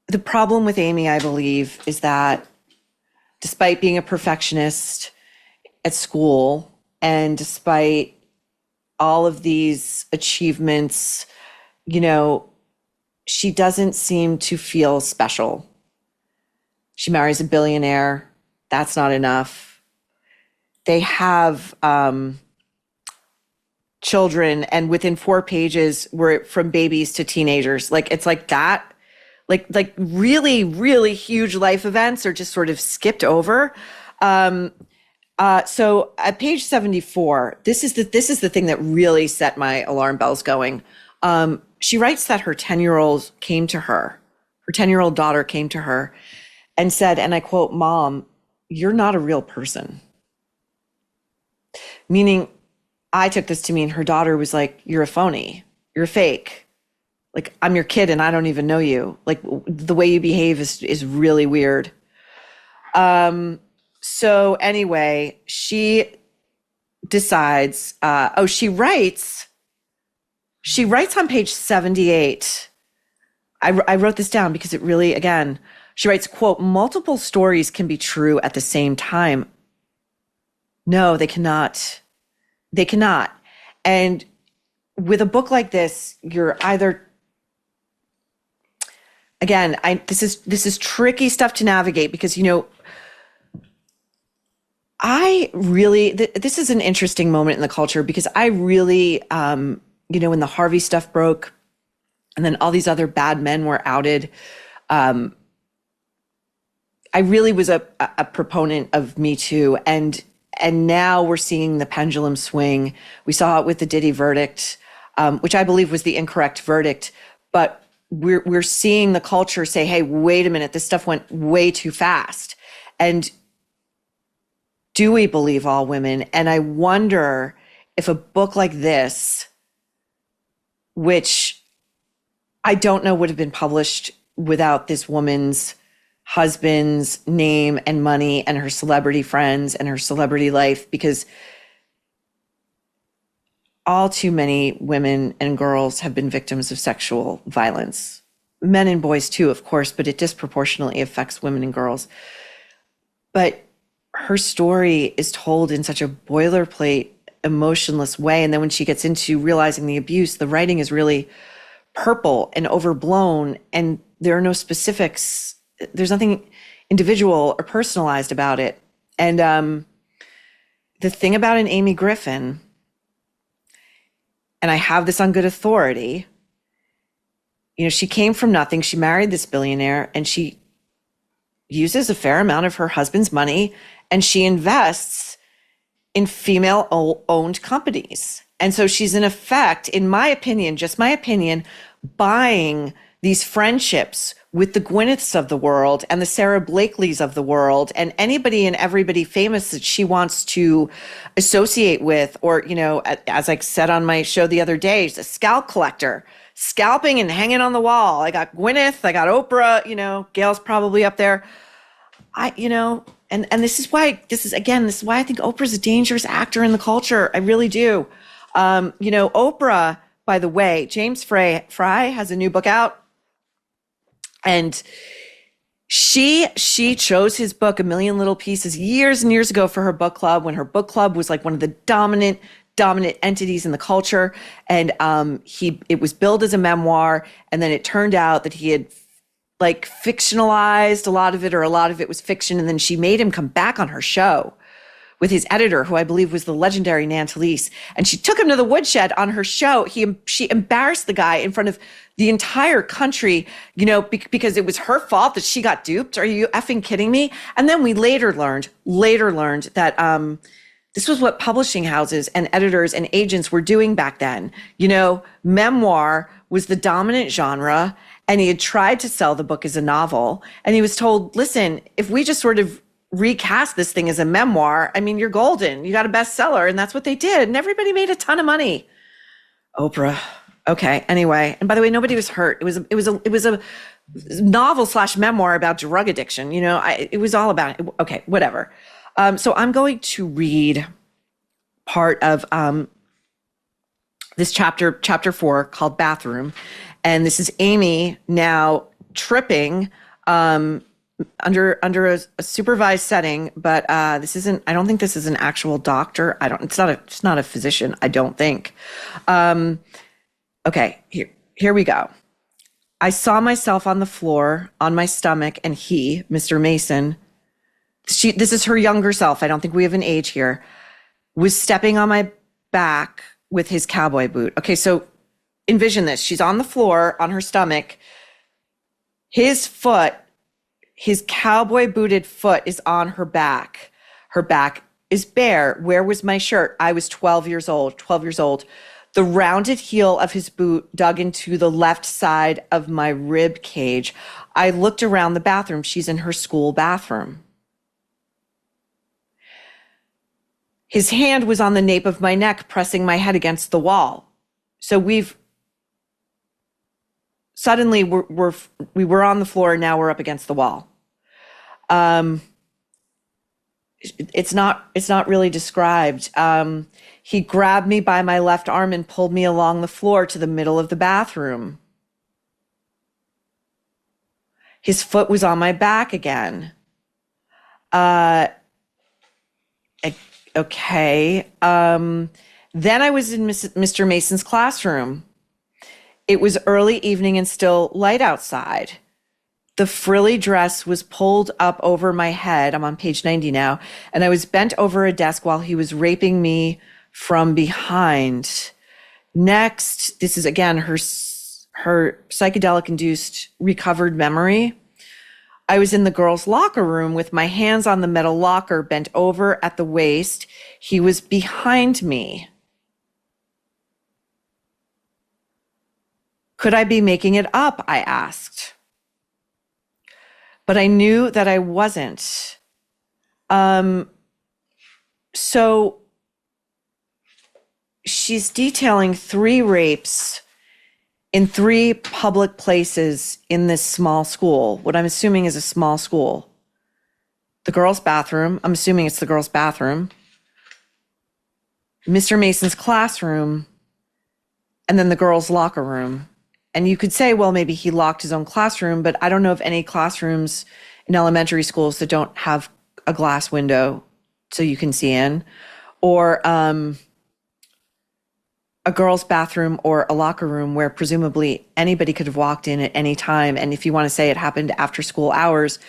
The problem with Amy, I believe, is that despite being a perfectionist at school, and despite all of these achievements, you know, she doesn't seem to feel special. She marries a billionaire. That's not enough. They have children, and within 4 pages, we're from babies to teenagers. Like, it's like that. Like really, really huge life events are just sort of skipped over. So at page 74, this is the thing that really set my alarm bells going. She writes that her 10-year-old came to her, her 10-year-old daughter came to her and said, and I quote, "Mom, you're not a real person." Meaning, I took this to mean her daughter was like, "You're a phony, you're a fake. Like, I'm your kid and I don't even know you. Like, the way you behave is really weird." So anyway, she decides, she writes on page 78. I wrote this down because it really, again, she writes, quote, "Multiple stories can be true at the same time." No, they cannot. They cannot. And with a book like this, you're either, again, this is tricky stuff to navigate because, you know, this is an interesting moment in the culture because I really, when the Harvey stuff broke and then all these other bad men were outed, I really was a proponent of Me Too. And now we're seeing the pendulum swing. We saw it with the Diddy verdict, which I believe was the incorrect verdict, but we're seeing the culture say, hey, wait a minute, this stuff went way too fast. And do we believe all women? And I wonder if a book like this, which I don't know would have been published without this woman's husband's name and money and her celebrity friends and her celebrity life, because all too many women and girls have been victims of sexual violence. Men and boys too, of course, but it disproportionately affects women and girls. But her story is told in such a boilerplate, emotionless way. And then when she gets into realizing the abuse, the writing is really purple and overblown, and there are no specifics. There's nothing individual or personalized about it. And the thing about an Amy Griffin, and I have this on good authority, she came from nothing. She married this billionaire, and she uses a fair amount of her husband's money, and she invests in female-owned companies. And so she's in effect, in my opinion, just my opinion, buying these friendships with the Gwyneths of the world and the Sarah Blakeleys of the world and anybody and everybody famous that she wants to associate with, or, as I said on my show the other day, she's a scalp collector, scalping and hanging on the wall. I got Gwyneth, I got Oprah, Gail's probably up there. And this is why I think Oprah's a dangerous actor in the culture. I really do. Oprah, by the way, James Fry has a new book out, and she chose his book, A Million Little Pieces, years and years ago for her book club, when her book club was like one of the dominant entities in the culture. And it was billed as a memoir, and then it turned out that he had like fictionalized a lot of it, or a lot of it was fiction. And then she made him come back on her show with his editor, who I believe was the legendary Nan Talese. And she took him to the woodshed on her show. She embarrassed the guy in front of the entire country, because it was her fault that she got duped. Are you effing kidding me? And then we later learned that this was what publishing houses and editors and agents were doing back then. Memoir was the dominant genre, and he had tried to sell the book as a novel. And he was told, listen, if we just sort of recast this thing as a memoir, you're golden. You got a bestseller. And that's what they did. And everybody made a ton of money. Oprah. Okay. Anyway. And by the way, nobody was hurt. It was a novel / memoir about drug addiction. It was all about it. Okay. Whatever. So I'm going to read part of this chapter 4, called Bathroom. And this is Amy now tripping under a supervised setting, but I don't think this is an actual doctor. It's not a physician, I don't think. Okay, here we go. I saw myself on the floor, on my stomach, and he, Mr. Mason, this is her younger self, I don't think we have an age here, was stepping on my back with his cowboy boot. Okay, so envision this. She's on the floor, on her stomach. His cowboy booted foot is on her back. Her back is bare. Where was my shirt? I was 12 years old. The rounded heel of his boot dug into the left side of my rib cage. I looked around the bathroom. She's in her school bathroom. His hand was on the nape of my neck, pressing my head against the wall. So we were on the floor, and now we're up against the wall. It's not really described. He grabbed me by my left arm and pulled me along the floor to the middle of the bathroom. His foot was on my back again. Okay. Then I was in Mr. Mason's classroom. It was early evening and still light outside. The frilly dress was pulled up over my head. I'm on page 90 now. And I was bent over a desk while he was raping me from behind. Next, this is again her psychedelic-induced recovered memory. I was in the girls' locker room with my hands on the metal locker, bent over at the waist. He was behind me. Could I be making it up? I asked. But I knew that I wasn't. So she's detailing 3 rapes in 3 public places in this small school, what I'm assuming is a small school. The girls' bathroom, I'm assuming it's the girls' bathroom, Mr. Mason's classroom, and then the girls' locker room. And you could say, well, maybe he locked his own classroom, but I don't know of any classrooms in elementary schools that don't have a glass window so you can see in, or a girl's bathroom or a locker room where presumably anybody could have walked in at any time. And if you want to say it happened after school hours,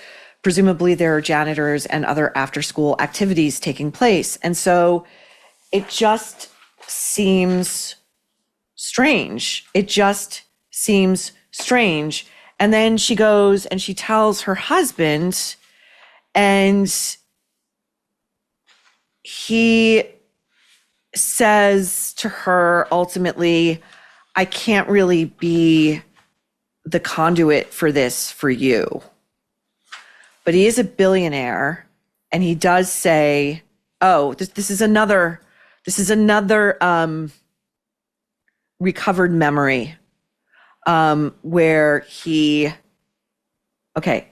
presumably there are janitors and other after school activities taking place. And so it just seems strange. It just seems strange. And then she goes and she tells her husband, and he says to her, ultimately, I can't really be the conduit for this for you. But he is a billionaire, and he does say, oh, this is another recovered memory, where he, okay,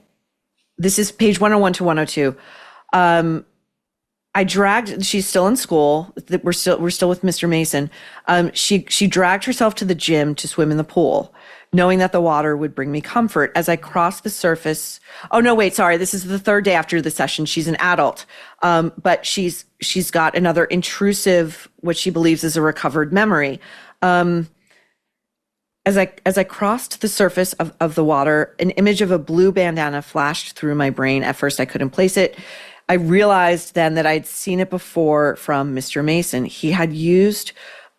this is page 101 to 102. She's still in school. We're still with Mr. Mason. She dragged herself to the gym to swim in the pool, knowing that the water would bring me comfort. As I crossed the surface, oh no, wait, sorry. This is the 3rd day after the session. She's an adult. But she's got another intrusive, what she believes is a recovered memory. As I crossed the surface of the water, an image of a blue bandana flashed through my brain. At first I couldn't place it. I realized then that I'd seen it before from Mr. Mason. He had used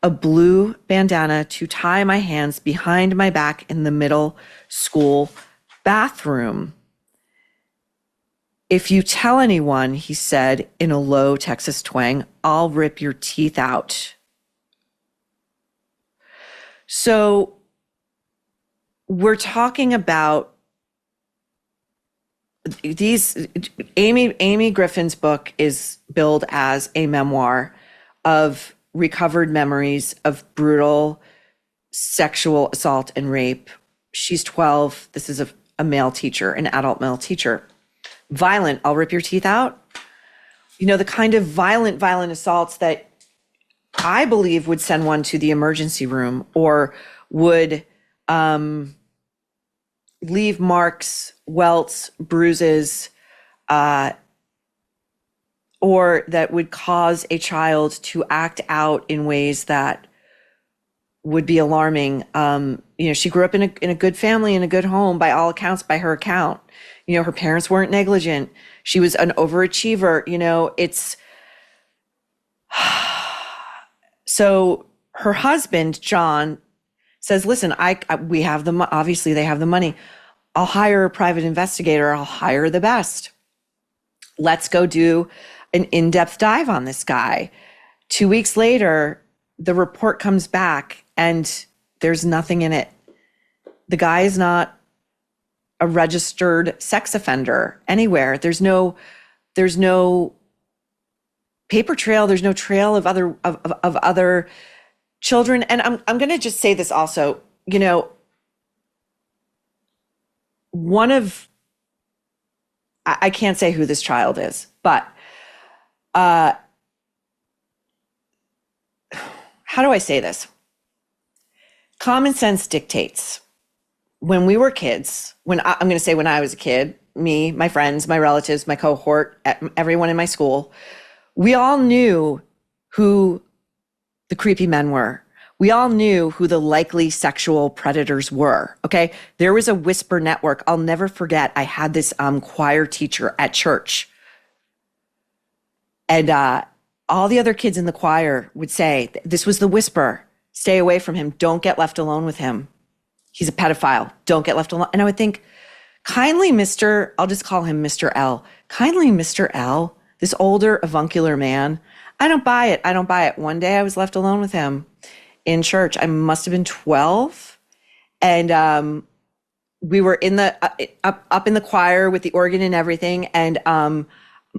a blue bandana to tie my hands behind my back in the middle school bathroom. If you tell anyone, he said in a low Texas twang, I'll rip your teeth out. So we're talking about Amy Griffin's book is billed as a memoir of recovered memories of brutal sexual assault and rape. She's 12. This is a male teacher, an adult male teacher. Violent, I'll rip your teeth out. You know, the kind of violent assaults that I believe would send one to the emergency room, or would leave marks, welts, bruises, or that would cause a child to act out in ways that would be alarming. She grew up in a good family, in a good home, by all accounts, by her account. Her parents weren't negligent. She was an overachiever. So her husband, John, says, listen, we have the, obviously they have the money. I'll hire a private investigator. I'll hire the best. Let's go do an in-depth dive on this guy. 2 weeks later, the report comes back and there's nothing in it. The guy is not a registered sex offender anywhere. There's no paper trail. There's no trail of other children. And I'm going to just say this also, I can't say who this child is, but how do I say this? Common sense dictates. When we were kids, when I was a kid, me, my friends, my relatives, my cohort, everyone in my school, we all knew who the creepy men were. We all knew who the likely sexual predators were, okay? There was a whisper network. I'll never forget, I had this choir teacher at church. And all the other kids in the choir would say, this was the whisper, stay away from him. Don't get left alone with him. He's a pedophile. Don't get left alone. And I would think, kindly I'll just call him Mr. L. Kindly Mr. L, this older avuncular man, I don't buy it. One day I was left alone with him in church. I must have been 12. And we were in the up in the choir with the organ and everything. And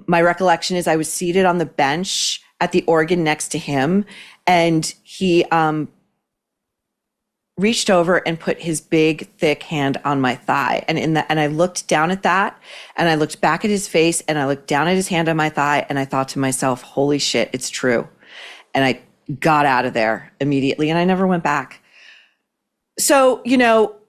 my recollection is I was seated on the bench at the organ next to him, and he reached over and put his big, thick hand on my thigh. And I looked down at that, and I looked back at his face, and I looked down at his hand on my thigh, and I thought to myself, holy shit, it's true. And I got out of there immediately, and I never went back. So,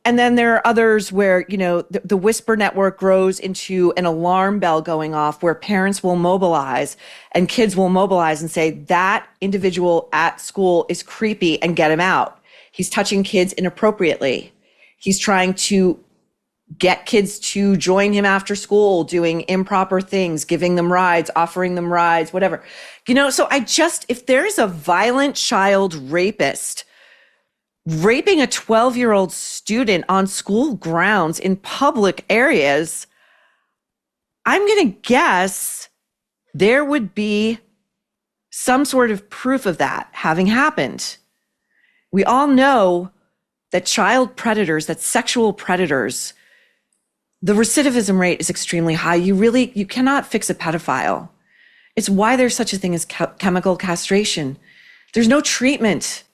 and then there are others where, the whisper network grows into an alarm bell going off where parents will mobilize and kids will mobilize and say, that individual at school is creepy and get him out. He's touching kids inappropriately. He's trying to get kids to join him after school, doing improper things, giving them rides, offering them rides, whatever. So if there's a violent child rapist raping a 12-year-old student on school grounds in public areas, I'm going to guess there would be some sort of proof of that having happened. We all know that child predators, that sexual predators, the recidivism rate is extremely high. You cannot fix a pedophile. It's why there's such a thing as chemical castration. There's no treatment.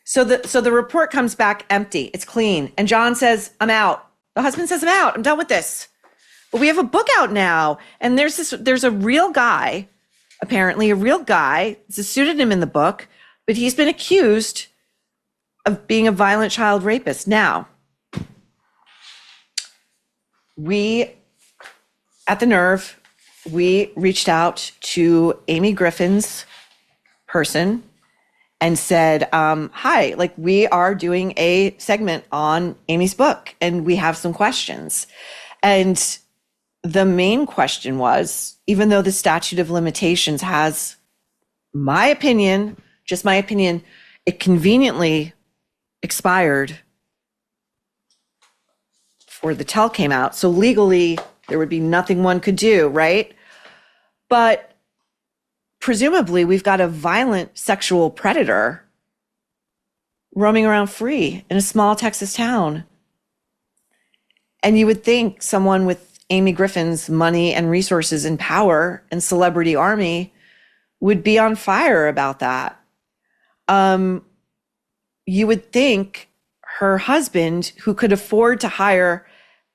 So the report comes back empty. It's clean. And John says, I'm out. The husband says, I'm out. I'm done with this. But we have a book out now. And there's a real guy, apparently a real guy. It's a pseudonym in the book, but he's been accused of being a violent child rapist. Now, we, at The Nerve, we reached out to Amy Griffin's person and said, hi, we are doing a segment on Amy's book and we have some questions. And the main question was, even though the statute of limitations has, my opinion, just my opinion, it conveniently expired before the tell came out. So legally, there would be nothing one could do, right? But presumably, we've got a violent sexual predator roaming around free in a small Texas town. And you would think someone with Amy Griffin's money and resources and power and celebrity army would be on fire about that. You would think her husband, who could afford to hire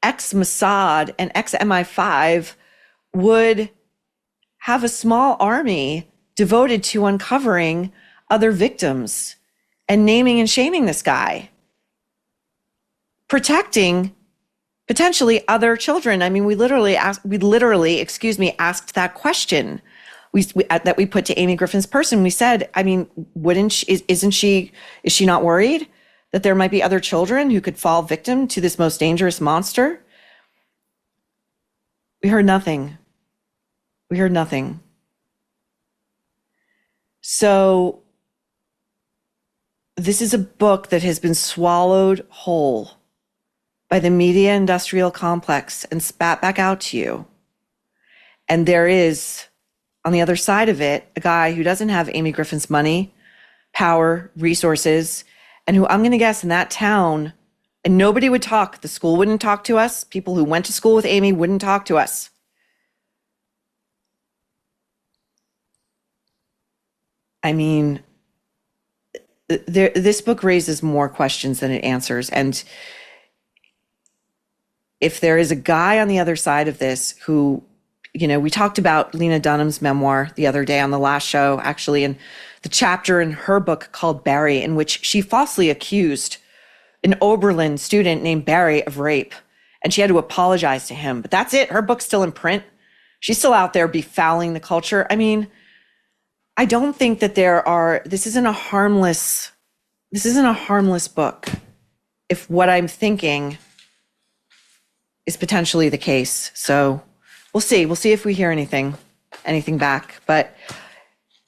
ex-Mossad and ex-MI5, would have a small army devoted to uncovering other victims and naming and shaming this guy, protecting potentially other children. I mean, we literally asked that question that we put to Amy Griffin's person. We said, I mean, is she not worried that there might be other children who could fall victim to this most dangerous monster? We heard nothing. So this is a book that has been swallowed whole by the media industrial complex and spat back out to you. And there is, on the other side of it, a guy who doesn't have Amy Griffin's money, power, resources, and who I'm going to guess in that town, and nobody would talk. The school wouldn't talk to us. People who went to school with Amy wouldn't talk to us. I mean, this book raises more questions than it answers. And if there is a guy on the other side of this who, we talked about Lena Dunham's memoir the other day on the last show, actually, and the chapter in her book called Barry, in which she falsely accused an Oberlin student named Barry of rape. And she had to apologize to him. But that's it. Her book's still in print. She's still out there befouling the culture. I mean, I don't think that this isn't a harmless book if what I'm thinking is potentially the case. So we'll see. We'll see if we hear anything back. But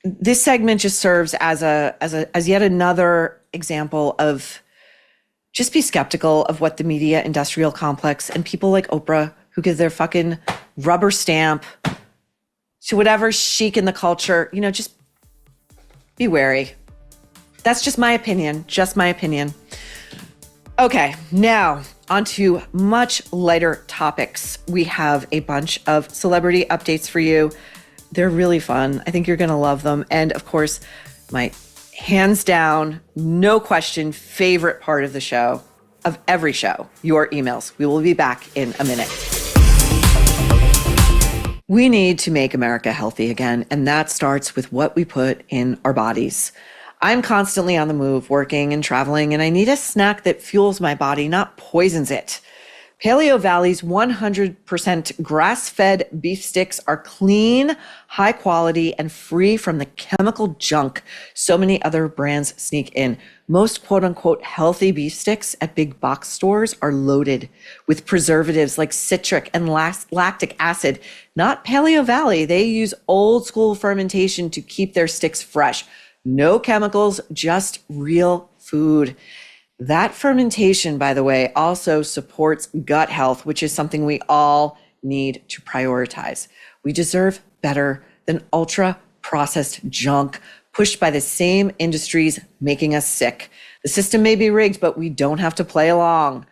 this segment just serves as yet another example of just be skeptical of what the media industrial complex and people like Oprah, who give their fucking rubber stamp to whatever chic in the culture, just be wary. That's just my opinion. Okay, now on to much lighter topics. We have a bunch of celebrity updates for you. They're really fun. I think you're going to love them. And of course, my hands down, no question, favorite part of the show, of every show, your emails. We will be back in a minute. We need to make America healthy again, and that starts with what we put in our bodies. I'm constantly on the move, working and traveling, and I need a snack that fuels my body, not poisons it. Paleo Valley's 100% grass-fed beef sticks are clean, high quality, and free from the chemical junk so many other brands sneak in. Most quote-unquote healthy beef sticks at big box stores are loaded with preservatives like citric and lactic acid. Not Paleo Valley. They use old school fermentation to keep their sticks fresh. No chemicals, just real food. That fermentation, by the way, also supports gut health, which is something we all need to prioritize. We deserve better than ultra-processed junk pushed by the same industries making us sick. The system may be rigged, but we don't have to play along.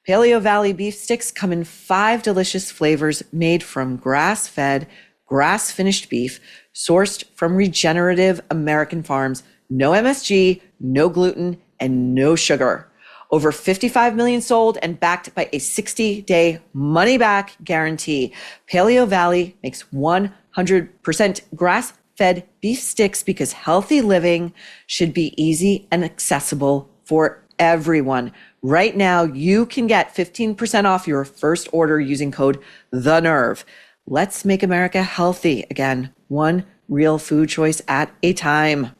Paleo Valley beef sticks come in 5 delicious flavors made from grass-fed, grass-finished beef, sourced from regenerative American farms, no MSG, no gluten, and no sugar. Over 55 million sold and backed by a 60-day money-back guarantee. Paleo Valley makes 100% grass-fed beef sticks because healthy living should be easy and accessible for everyone. Right now, you can get 15% off your first order using code THENERVE. Let's make America healthy again, one real food choice at a time.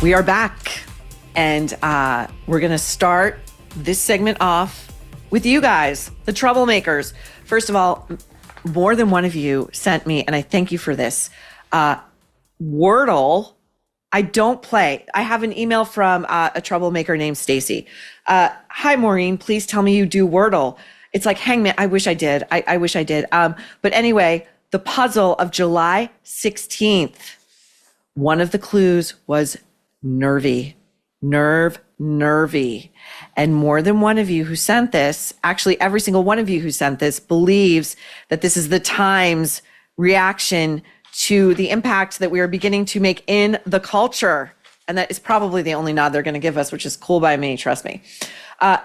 We are back, and we're going to start this segment off with you guys, the troublemakers. First of all, more than one of you sent me, and I thank you for this, Wordle. I don't play. I have an email from a troublemaker named Stacy. Hi, Maureen, please tell me you do Wordle. It's like Hangman. I wish I did. I wish I did. But anyway, the puzzle of July 16th, one of the clues was nervy, nervy. And more than one of you who sent this, actually every single one of you who sent this, believes that this is the Times reaction to the impact that we are beginning to make in the culture. And that is probably the only nod they're going to give us, which is cool by me, trust me.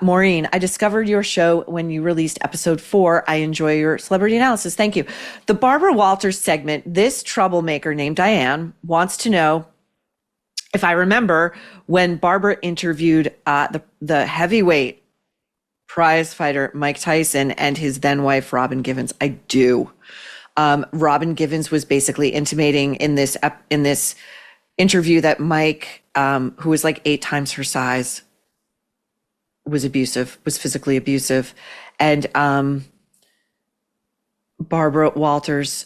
Maureen, I discovered your show when you released episode 4. I enjoy your celebrity analysis. Thank you. The Barbara Walters segment, this troublemaker named Diane wants to know if I remember when Barbara interviewed the heavyweight prize fighter Mike Tyson and his then wife Robin Givens. I do. Robin Givens was basically intimating in this interview that Mike, who was like 8 times her size, was physically abusive. And Barbara Walters,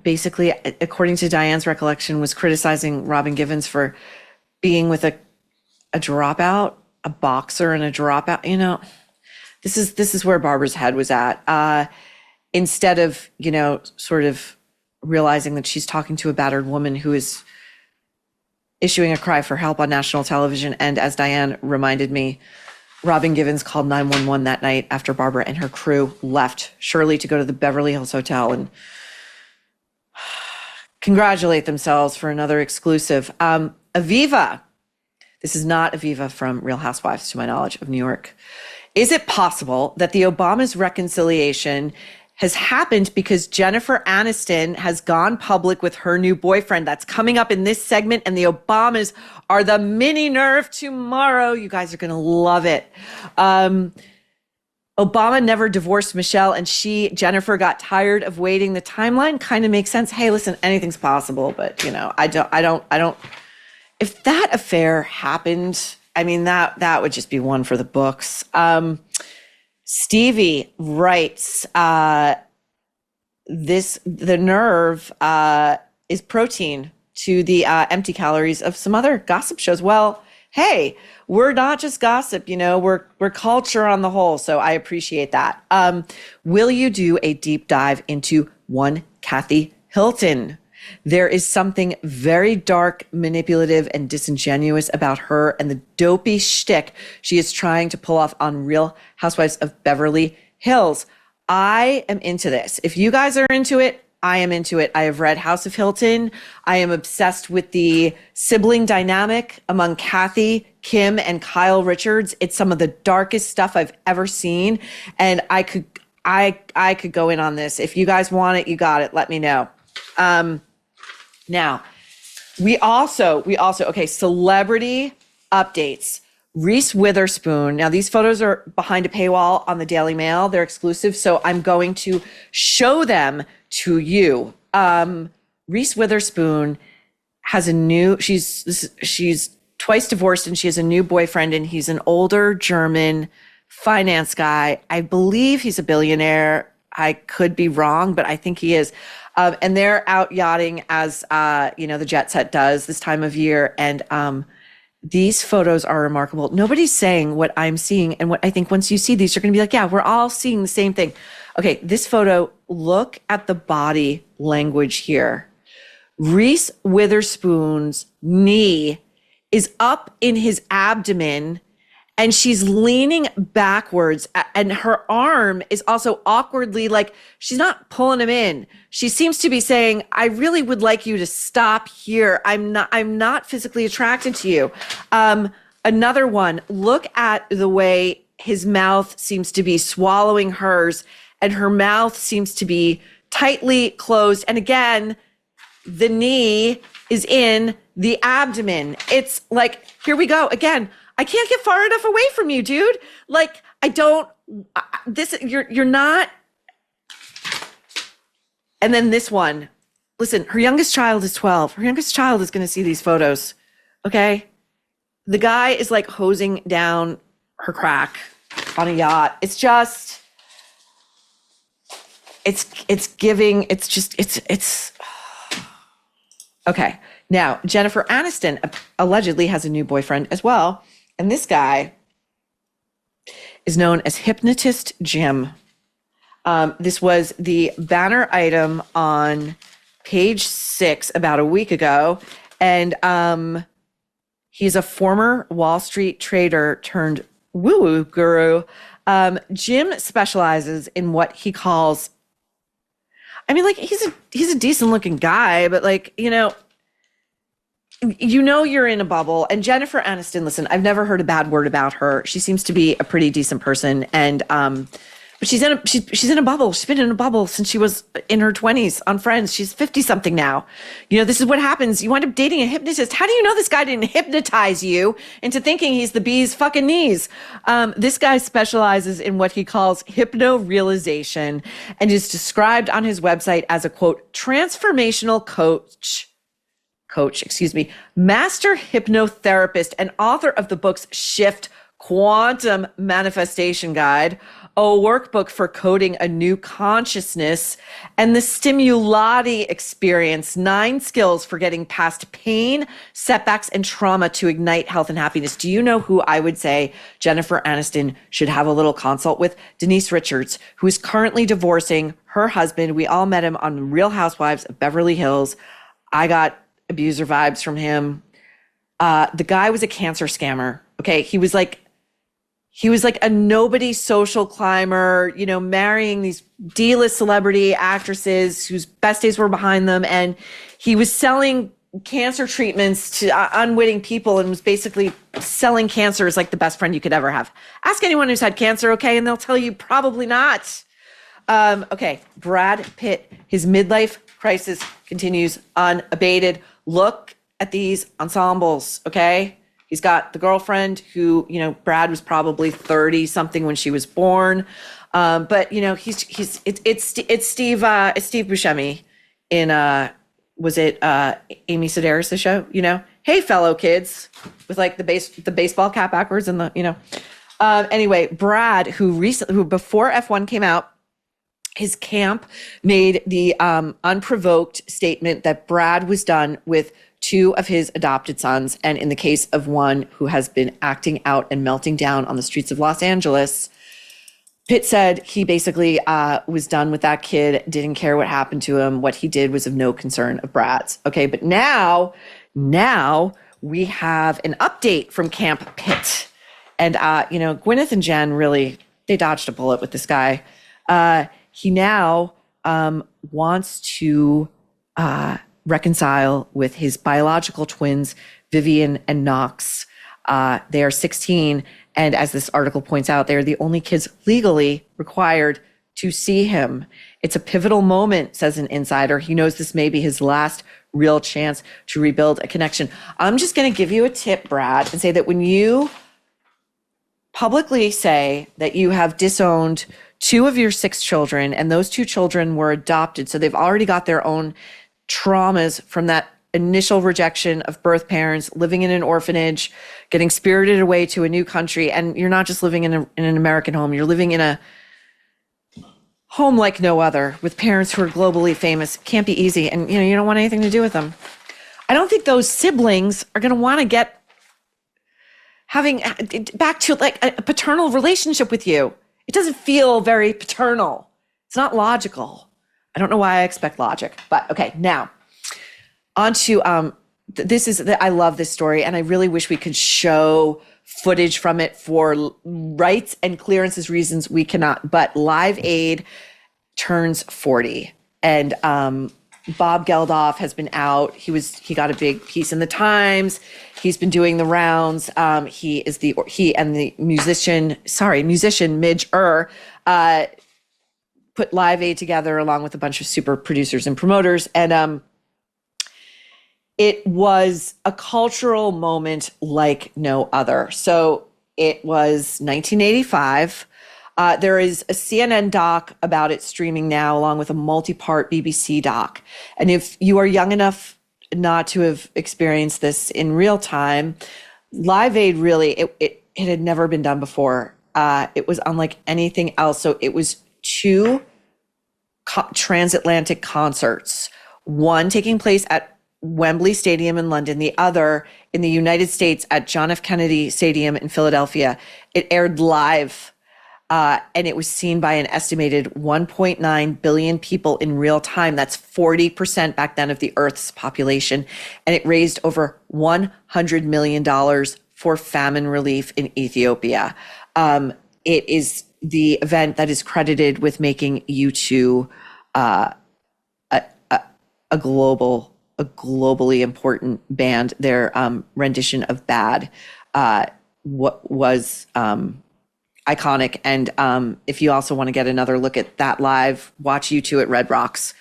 basically, according to Diane's recollection, was criticizing Robin Givens for being with a dropout, a boxer and a dropout. You know, this is where Barbara's head was at. Instead of, sort of realizing that she's talking to a battered woman who is issuing a cry for help on national television. And as Diane reminded me, Robin Givens called 911 that night after Barbara and her crew left Shirley to go to the Beverly Hills Hotel and congratulate themselves for another exclusive. Aviva. This is not Aviva from Real Housewives, to my knowledge, of New York. Is it possible that the Obamas' reconciliation has happened because Jennifer Aniston has gone public with her new boyfriend? That's coming up in this segment, and the Obamas are the mini nerve tomorrow. You guys are going to love it. Obama never divorced Michelle, and Jennifer, got tired of waiting. The timeline kind of makes sense. Hey, listen, anything's possible, but I don't. If that affair happened, I mean, that would just be one for the books. Stevie writes, the nerve is protein to the empty calories of some other gossip shows. Well, hey, we're not just gossip, we're culture on the whole. So I appreciate that. Will you do a deep dive into one Kathy Hilton? There is something very dark, manipulative, and disingenuous about her and the dopey shtick she is trying to pull off on Real Housewives of Beverly Hills. I am into this. If you guys are into it, I am into it. I have read House of Hilton. I am obsessed with the sibling dynamic among Kathy, Kim, and Kyle Richards. It's some of the darkest stuff I've ever seen. And I could go in on this. If you guys want it, you got it. Let me know. Now, we also, okay, celebrity updates. Reese Witherspoon. Now, these photos are behind a paywall on the Daily Mail. They're exclusive, so I'm going to show them to you. Reese Witherspoon has she's twice divorced, and she has a new boyfriend, and he's an older German finance guy. I believe he's a billionaire. I could be wrong, but I think he is. And they're out yachting as, the jet set does this time of year. And these photos are remarkable. Nobody's saying what I'm seeing. And what I think once you see these, you're going to be like, yeah, we're all seeing the same thing. Okay, this photo, look at the body language here. Reese Witherspoon's knee is up in his abdomen, and she's leaning backwards, and her arm is also awkwardly, like, she's not pulling him in. She seems to be saying, I really would like you to stop here. I'm not physically attracted to you. Another one, look at the way his mouth seems to be swallowing hers, and her mouth seems to be tightly closed. And again, the knee is in the abdomen. It's like, here we go again. I can't get far enough away from you, dude. Like, you're not. And then this one, listen, her youngest child is 12. Her youngest child is going to see these photos. Okay. The guy is like hosing down her crack on a yacht. It's just, it's giving, it's okay. Now, Jennifer Aniston allegedly has a new boyfriend as well. And this guy is known as Hypnotist Jim. This was the banner item on page 6 about a week ago. And he's a former Wall Street trader turned woo-woo guru. Jim specializes in what he calls, I mean, like, he's a decent looking guy, but like, you're in a bubble. And Jennifer Aniston, listen, I've never heard a bad word about her. She seems to be a pretty decent person. And but she's in a bubble. She's been in a bubble since she was in her 20s on Friends. She's 50 something now. This is what happens. You wind up dating a hypnotist. How do you know this guy didn't hypnotize you into thinking he's the bee's fucking knees? This guy specializes in what he calls hypno-realization and is described on his website as a, quote, transformational coach, master hypnotherapist, and author of the books Shift, Quantum Manifestation Guide, a workbook for coding a new consciousness, and the Stimulati Experience, 9 skills for getting past pain, setbacks, and trauma to ignite health and happiness. Do you know who I would say Jennifer Aniston should have a little consult with? Denise Richards, who is currently divorcing her husband. We all met him on Real Housewives of Beverly Hills. I got abuser vibes from him. The guy was a cancer scammer. Okay. He was like a nobody social climber, marrying these D-list celebrity actresses whose best days were behind them. And he was selling cancer treatments to unwitting people and was basically selling cancer as like the best friend you could ever have. Ask anyone who's had cancer. Okay. And they'll tell you probably not. Okay. Brad Pitt, his midlife crisis continues unabated. Look at these ensembles, okay? He's got the girlfriend who, Brad was probably 30 something when she was born. But it's Steve Buscemi in was it Amy Sedaris' show, Hey fellow kids, with like the baseball cap backwards and anyway, Brad, who before F1 came out, his camp made the unprovoked statement that Brad was done with 2 of his adopted sons. And in the case of one who has been acting out and melting down on the streets of Los Angeles, Pitt said he basically was done with that kid, didn't care what happened to him. What he did was of no concern of Brad's. Okay, but now we have an update from Camp Pitt. And, Gwyneth and Jen really, they dodged a bullet with this guy. He now wants to reconcile with his biological twins, Vivian and Knox. They are 16, and as this article points out, they are the only kids legally required to see him. It's a pivotal moment, says an insider. He knows this may be his last real chance to rebuild a connection. I'm just going to give you a tip, Brad, and say that when you publicly say that you have disowned 2 of your 6 children, and those 2 children were adopted, so they've already got their own traumas from that initial rejection of birth parents, living in an orphanage, getting spirited away to a new country. And you're not just living in an American home, you're living in a home like no other with parents who are globally famous. Can't be easy. And you don't want anything to do with them. I don't think those siblings are going to want to get having back to like a paternal relationship with you. It doesn't feel very paternal. It's not logical. I don't know why I expect logic, but okay. Now on to, I love this story, and I really wish we could show footage from it for rights and clearances reasons. We cannot, but Live Aid turns 40, and Bob Geldof has been out. He got a big piece in the Times. He's been doing the rounds. He and the musician Midge put Live Aid together along with a bunch of super producers and promoters, and it was a cultural moment like no other. So it was 1985. There is a CNN doc about it streaming now, along with a multi-part BBC doc. And if you are young enough not to have experienced this in real time, Live Aid really, it had never been done before. It was unlike anything else. So it was 2 transatlantic concerts, one taking place at Wembley Stadium in London, the other in the United States at John F. Kennedy Stadium in Philadelphia. It aired live, and it was seen by an estimated 1.9 billion people in real time. That's 40% back then of the Earth's population. And it raised over $100 million for famine relief in Ethiopia. It is the event that is credited with making U2 a globally important band. Their rendition of Bad was iconic. And if you also want to get another look at that live, watch U2 at Red Rocks.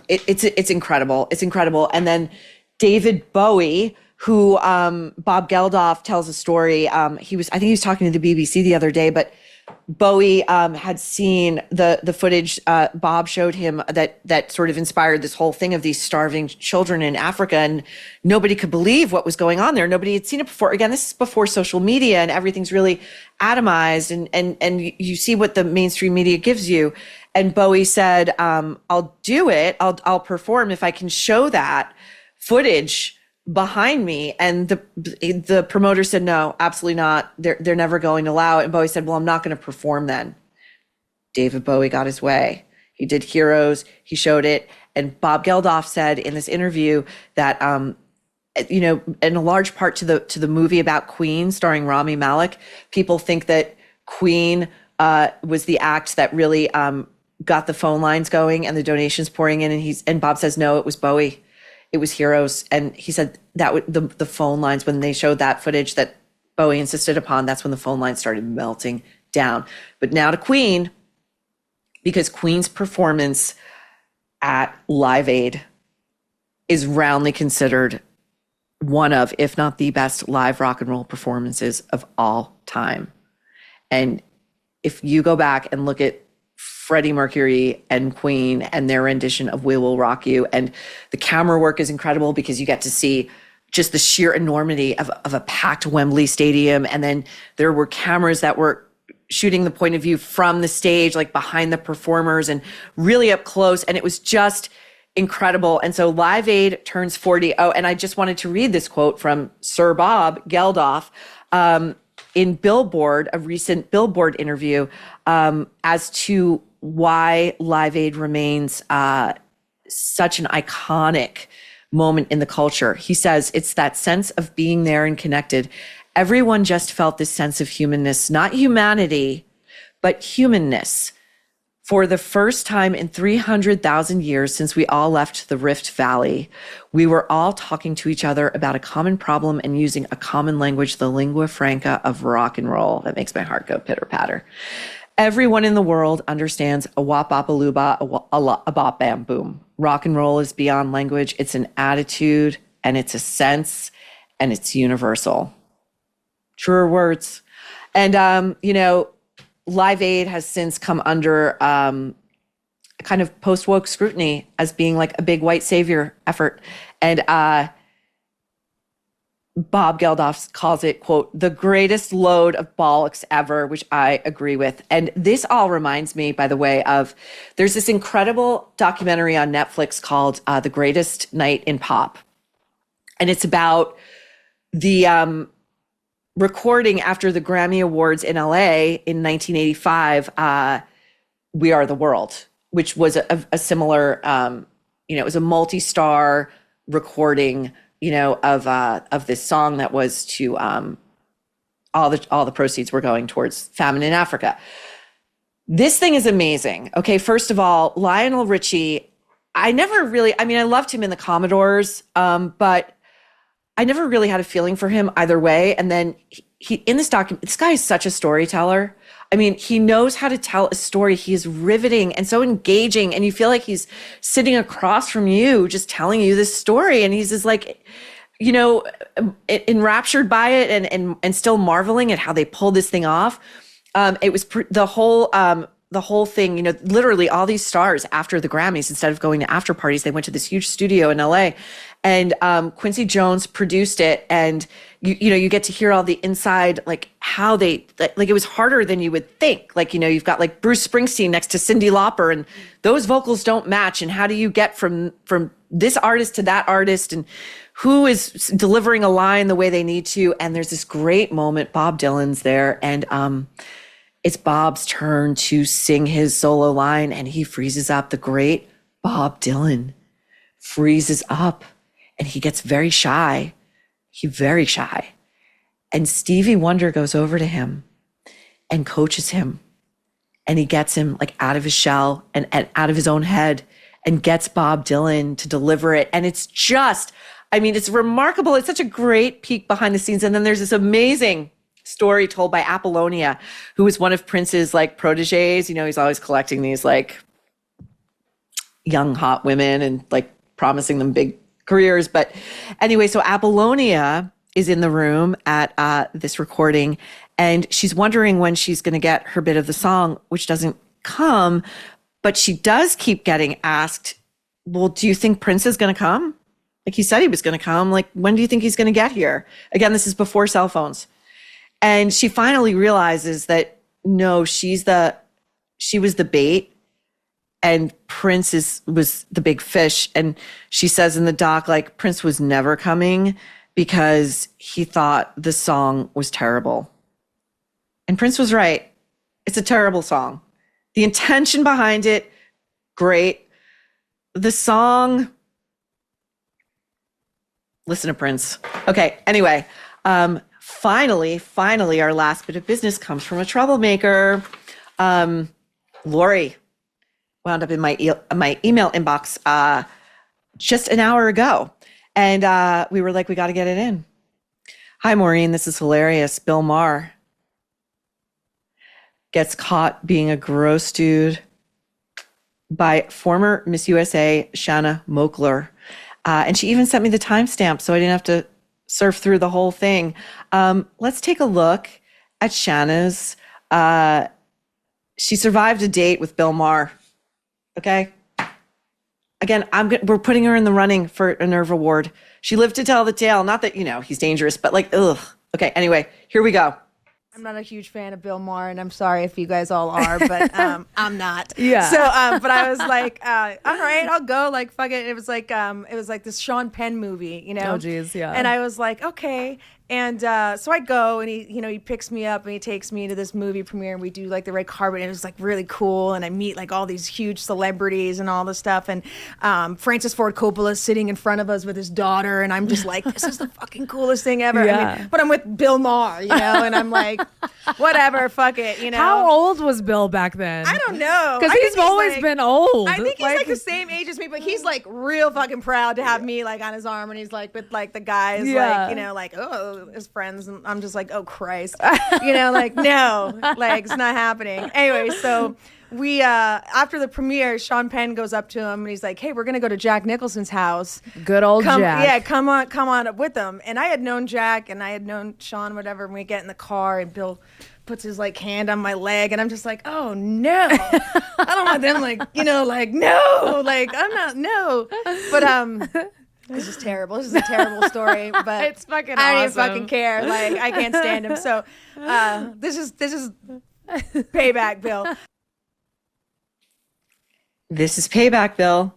It's incredible. It's incredible. And then David Bowie, who Bob Geldof tells a story. I think he was talking to the BBC the other day, but Bowie had seen the footage Bob showed him that sort of inspired this whole thing of these starving children in Africa, and nobody could believe what was going on there. Nobody had seen it before. Again, this is before social media, and everything's really atomized, and you see what the mainstream media gives you. And Bowie said, "I'll do it. I'll perform if I can show that footage behind me." And the promoter said, "No, absolutely not. They're never going to allow it." And Bowie said, "Well, I'm not going to perform then." David Bowie got his way. He did Heroes. He showed it. And Bob Geldof said in this interview that, in a large part to the movie about Queen starring Rami Malek, people think that Queen was the act that really got the phone lines going and the donations pouring in. And Bob says, no, it was Bowie. It was Heroes. And he said that the phone lines, when they showed that footage that Bowie insisted upon, that's when the phone lines started melting down. But now to Queen, because Queen's performance at Live Aid is roundly considered one of, if not the best live rock and roll performances of all time. And if you go back and look at Freddie Mercury and Queen and their rendition of We Will Rock You, and the camera work is incredible because you get to see just the sheer enormity of a packed Wembley Stadium. And then there were cameras that were shooting the point of view from the stage, like behind the performers and really up close. And it was just incredible. And so Live Aid turns 40. Oh, and I just wanted to read this quote from Sir Bob Geldof in Billboard, a recent Billboard interview, as to why Live Aid remains such an iconic moment in the culture. He says, it's that sense of being there and connected. Everyone just felt this sense of humanness, not humanity, but humanness. For the first time in 300,000 years since we all left the Rift Valley, we were all talking to each other about a common problem and using a common language, the lingua franca of rock and roll. That makes my heart go pitter patter. Everyone in the world understands a wop bop a luba, a bop bam boom. Rock and roll is beyond language. It's an attitude and it's a sense and it's universal. Truer words. And, Live Aid has since come under a kind of post-woke scrutiny as being like a big white savior effort. And Bob Geldof calls it, quote, the greatest load of bollocks ever, which I agree with. And this all reminds me, by the way, of there's this incredible documentary on Netflix called The Greatest Night in Pop. And it's about the recording after the Grammy Awards in LA in 1985, We Are the World, which was a similar, it was a multi-star recording, of this song that was to all the proceeds were going towards famine in Africa. This thing is amazing. Okay, first of all, Lionel Richie, I loved him in the Commodores, but I never really had a feeling for him either way. And then he in this document, this guy is such a storyteller. I mean, he knows how to tell a story. He is riveting and so engaging. And you feel like he's sitting across from you, just telling you this story. And he's just like, enraptured by it and still marveling at how they pulled this thing off. It was the whole thing, literally all these stars after the Grammys, instead of going to after parties, they went to this huge studio in LA, and Quincy Jones produced it. And you get to hear all the inside, like how they, like it was harder than you would think. Like, you've got like Bruce Springsteen next to Cyndi Lauper, and those vocals don't match. And how do you get from this artist to that artist, and who is delivering a line the way they need to? And there's this great moment, Bob Dylan's there, and it's Bob's turn to sing his solo line, and he freezes up. The great Bob Dylan freezes up, and he gets very shy. Very shy. And Stevie Wonder goes over to him and coaches him, and he gets him like out of his shell and out of his own head, and gets Bob Dylan to deliver it. And it's just, it's remarkable. It's such a great peek behind the scenes. And then there's this amazing story told by Apollonia, who was one of Prince's like proteges. He's always collecting these like young hot women and like promising them big careers. But anyway, so Apollonia is in the room at this recording, and she's wondering when she's going to get her bit of the song, which doesn't come. But she does keep getting asked, well, do you think Prince is going to come? Like, he said he was going to come. Like, when do you think he's going to get here? Again, this is before cell phones. And she finally realizes that no, she was the bait, and Prince was the big fish. And she says in the doc, like, Prince was never coming because he thought the song was terrible. And Prince was right. It's a terrible song. The intention behind it, great. The song, listen to Prince. Okay, anyway, Finally, our last bit of business comes from a troublemaker. Lori wound up in my email inbox just an hour ago. And we were like, we got to get it in. Hi, Maureen. This is hilarious. Bill Maher gets caught being a gross dude by former Miss USA, Shanna Mokler. And she even sent me the timestamp, so I didn't have to surf through the whole thing. Let's take a look at Shanna's. She survived a date with Bill Maher. Okay. Again, we're putting her in the running for a Nerve Award. She lived to tell the tale. Not that, he's dangerous, but like, ugh. Okay. Anyway, here we go. I'm not a huge fan of Bill Maher, and I'm sorry if you guys all are, but I'm not. Yeah. So, but I was like, all right, I'll go. Like, fuck it. It was like this Sean Penn movie, Oh, geez, yeah. And I was like, okay. And so I go, and he picks me up and he takes me to this movie premiere, and we do like the red carpet, and it was like really cool. And I meet like all these huge celebrities and all this stuff. And Francis Ford Coppola sitting in front of us with his daughter, and I'm just like, this is the fucking coolest thing ever. Yeah. I mean, but I'm with Bill Maher, and I'm like, whatever, fuck it, How old was Bill back then? I don't know. Because he's always been old. I think he's like the same age as me, but he's like real fucking proud to have me like on his arm, and he's like with like the guys like oh, his friends, and I'm just like, oh Christ, like no, like it's not happening. Anyway, so we after the premiere, Sean Penn goes up to him and he's like, hey, we're gonna go to Jack Nicholson's house. Good old Jack. Yeah, come on up with them. And I had known Jack and I had known Sean, whatever, and we get in the car and Bill puts his like hand on my leg, and I'm just like, oh no, I don't want them like no, like I'm not, no. But this is terrible. This is a terrible story, but it's fucking I don't awesome. even fucking care. Like I can't stand him. So this is payback, Bill. This is payback, Bill.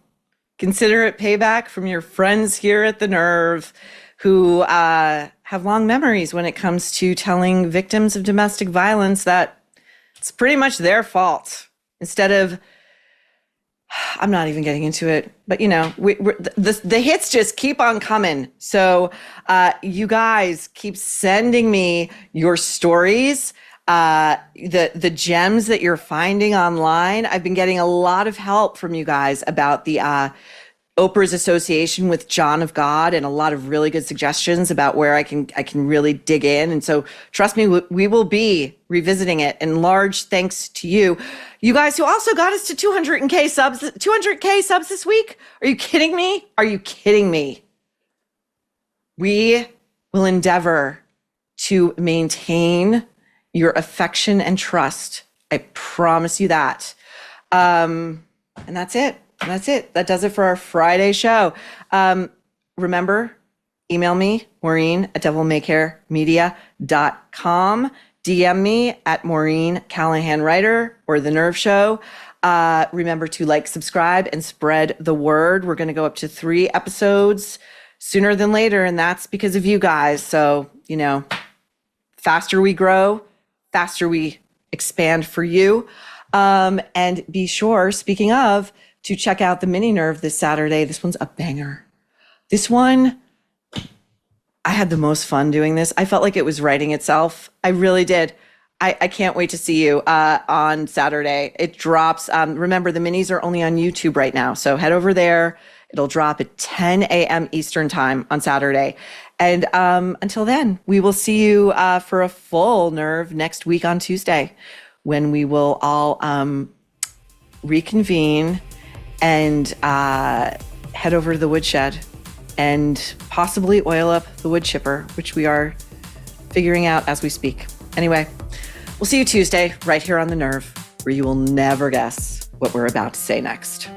Consider it payback from your friends here at The Nerve who have long memories when it comes to telling victims of domestic violence that it's pretty much their fault. Instead of, I'm not even getting into it, but the hits just keep on coming. So you guys keep sending me your stories. The gems that you're finding online. I've been getting a lot of help from you guys about the Oprah's association with John of God, and a lot of really good suggestions about where I can really dig in. And so trust me, we will be revisiting it. And large thanks to you guys who also got us to 200K subs this week. Are you kidding me? Are you kidding me? We will endeavor to maintain your affection and trust. I promise you that. And that's it. That does it for our Friday show. Remember, email me, Maureen at devilmaycaremedia.com. DM me at Maureen Callahan Writer or The Nerve Show. Remember to like, subscribe, and spread the word. We're going to go up to 3 episodes sooner than later, and that's because of you guys. So, faster we grow, faster we expand for you. And be sure, speaking of, to check out the Mini Nerve this Saturday. This one's a banger. This one, I had the most fun doing this. I felt like it was writing itself. I really did. I can't wait to see you on Saturday. It drops. Remember, the minis are only on YouTube right now. So head over there. It'll drop at 10 a.m. Eastern time on Saturday. And until then, we will see you for a full Nerve next week on Tuesday, when we will all reconvene and head over to the woodshed and possibly oil up the wood chipper, which we are figuring out as we speak. Anyway, we'll see you Tuesday right here on The Nerve, where you will never guess what we're about to say next.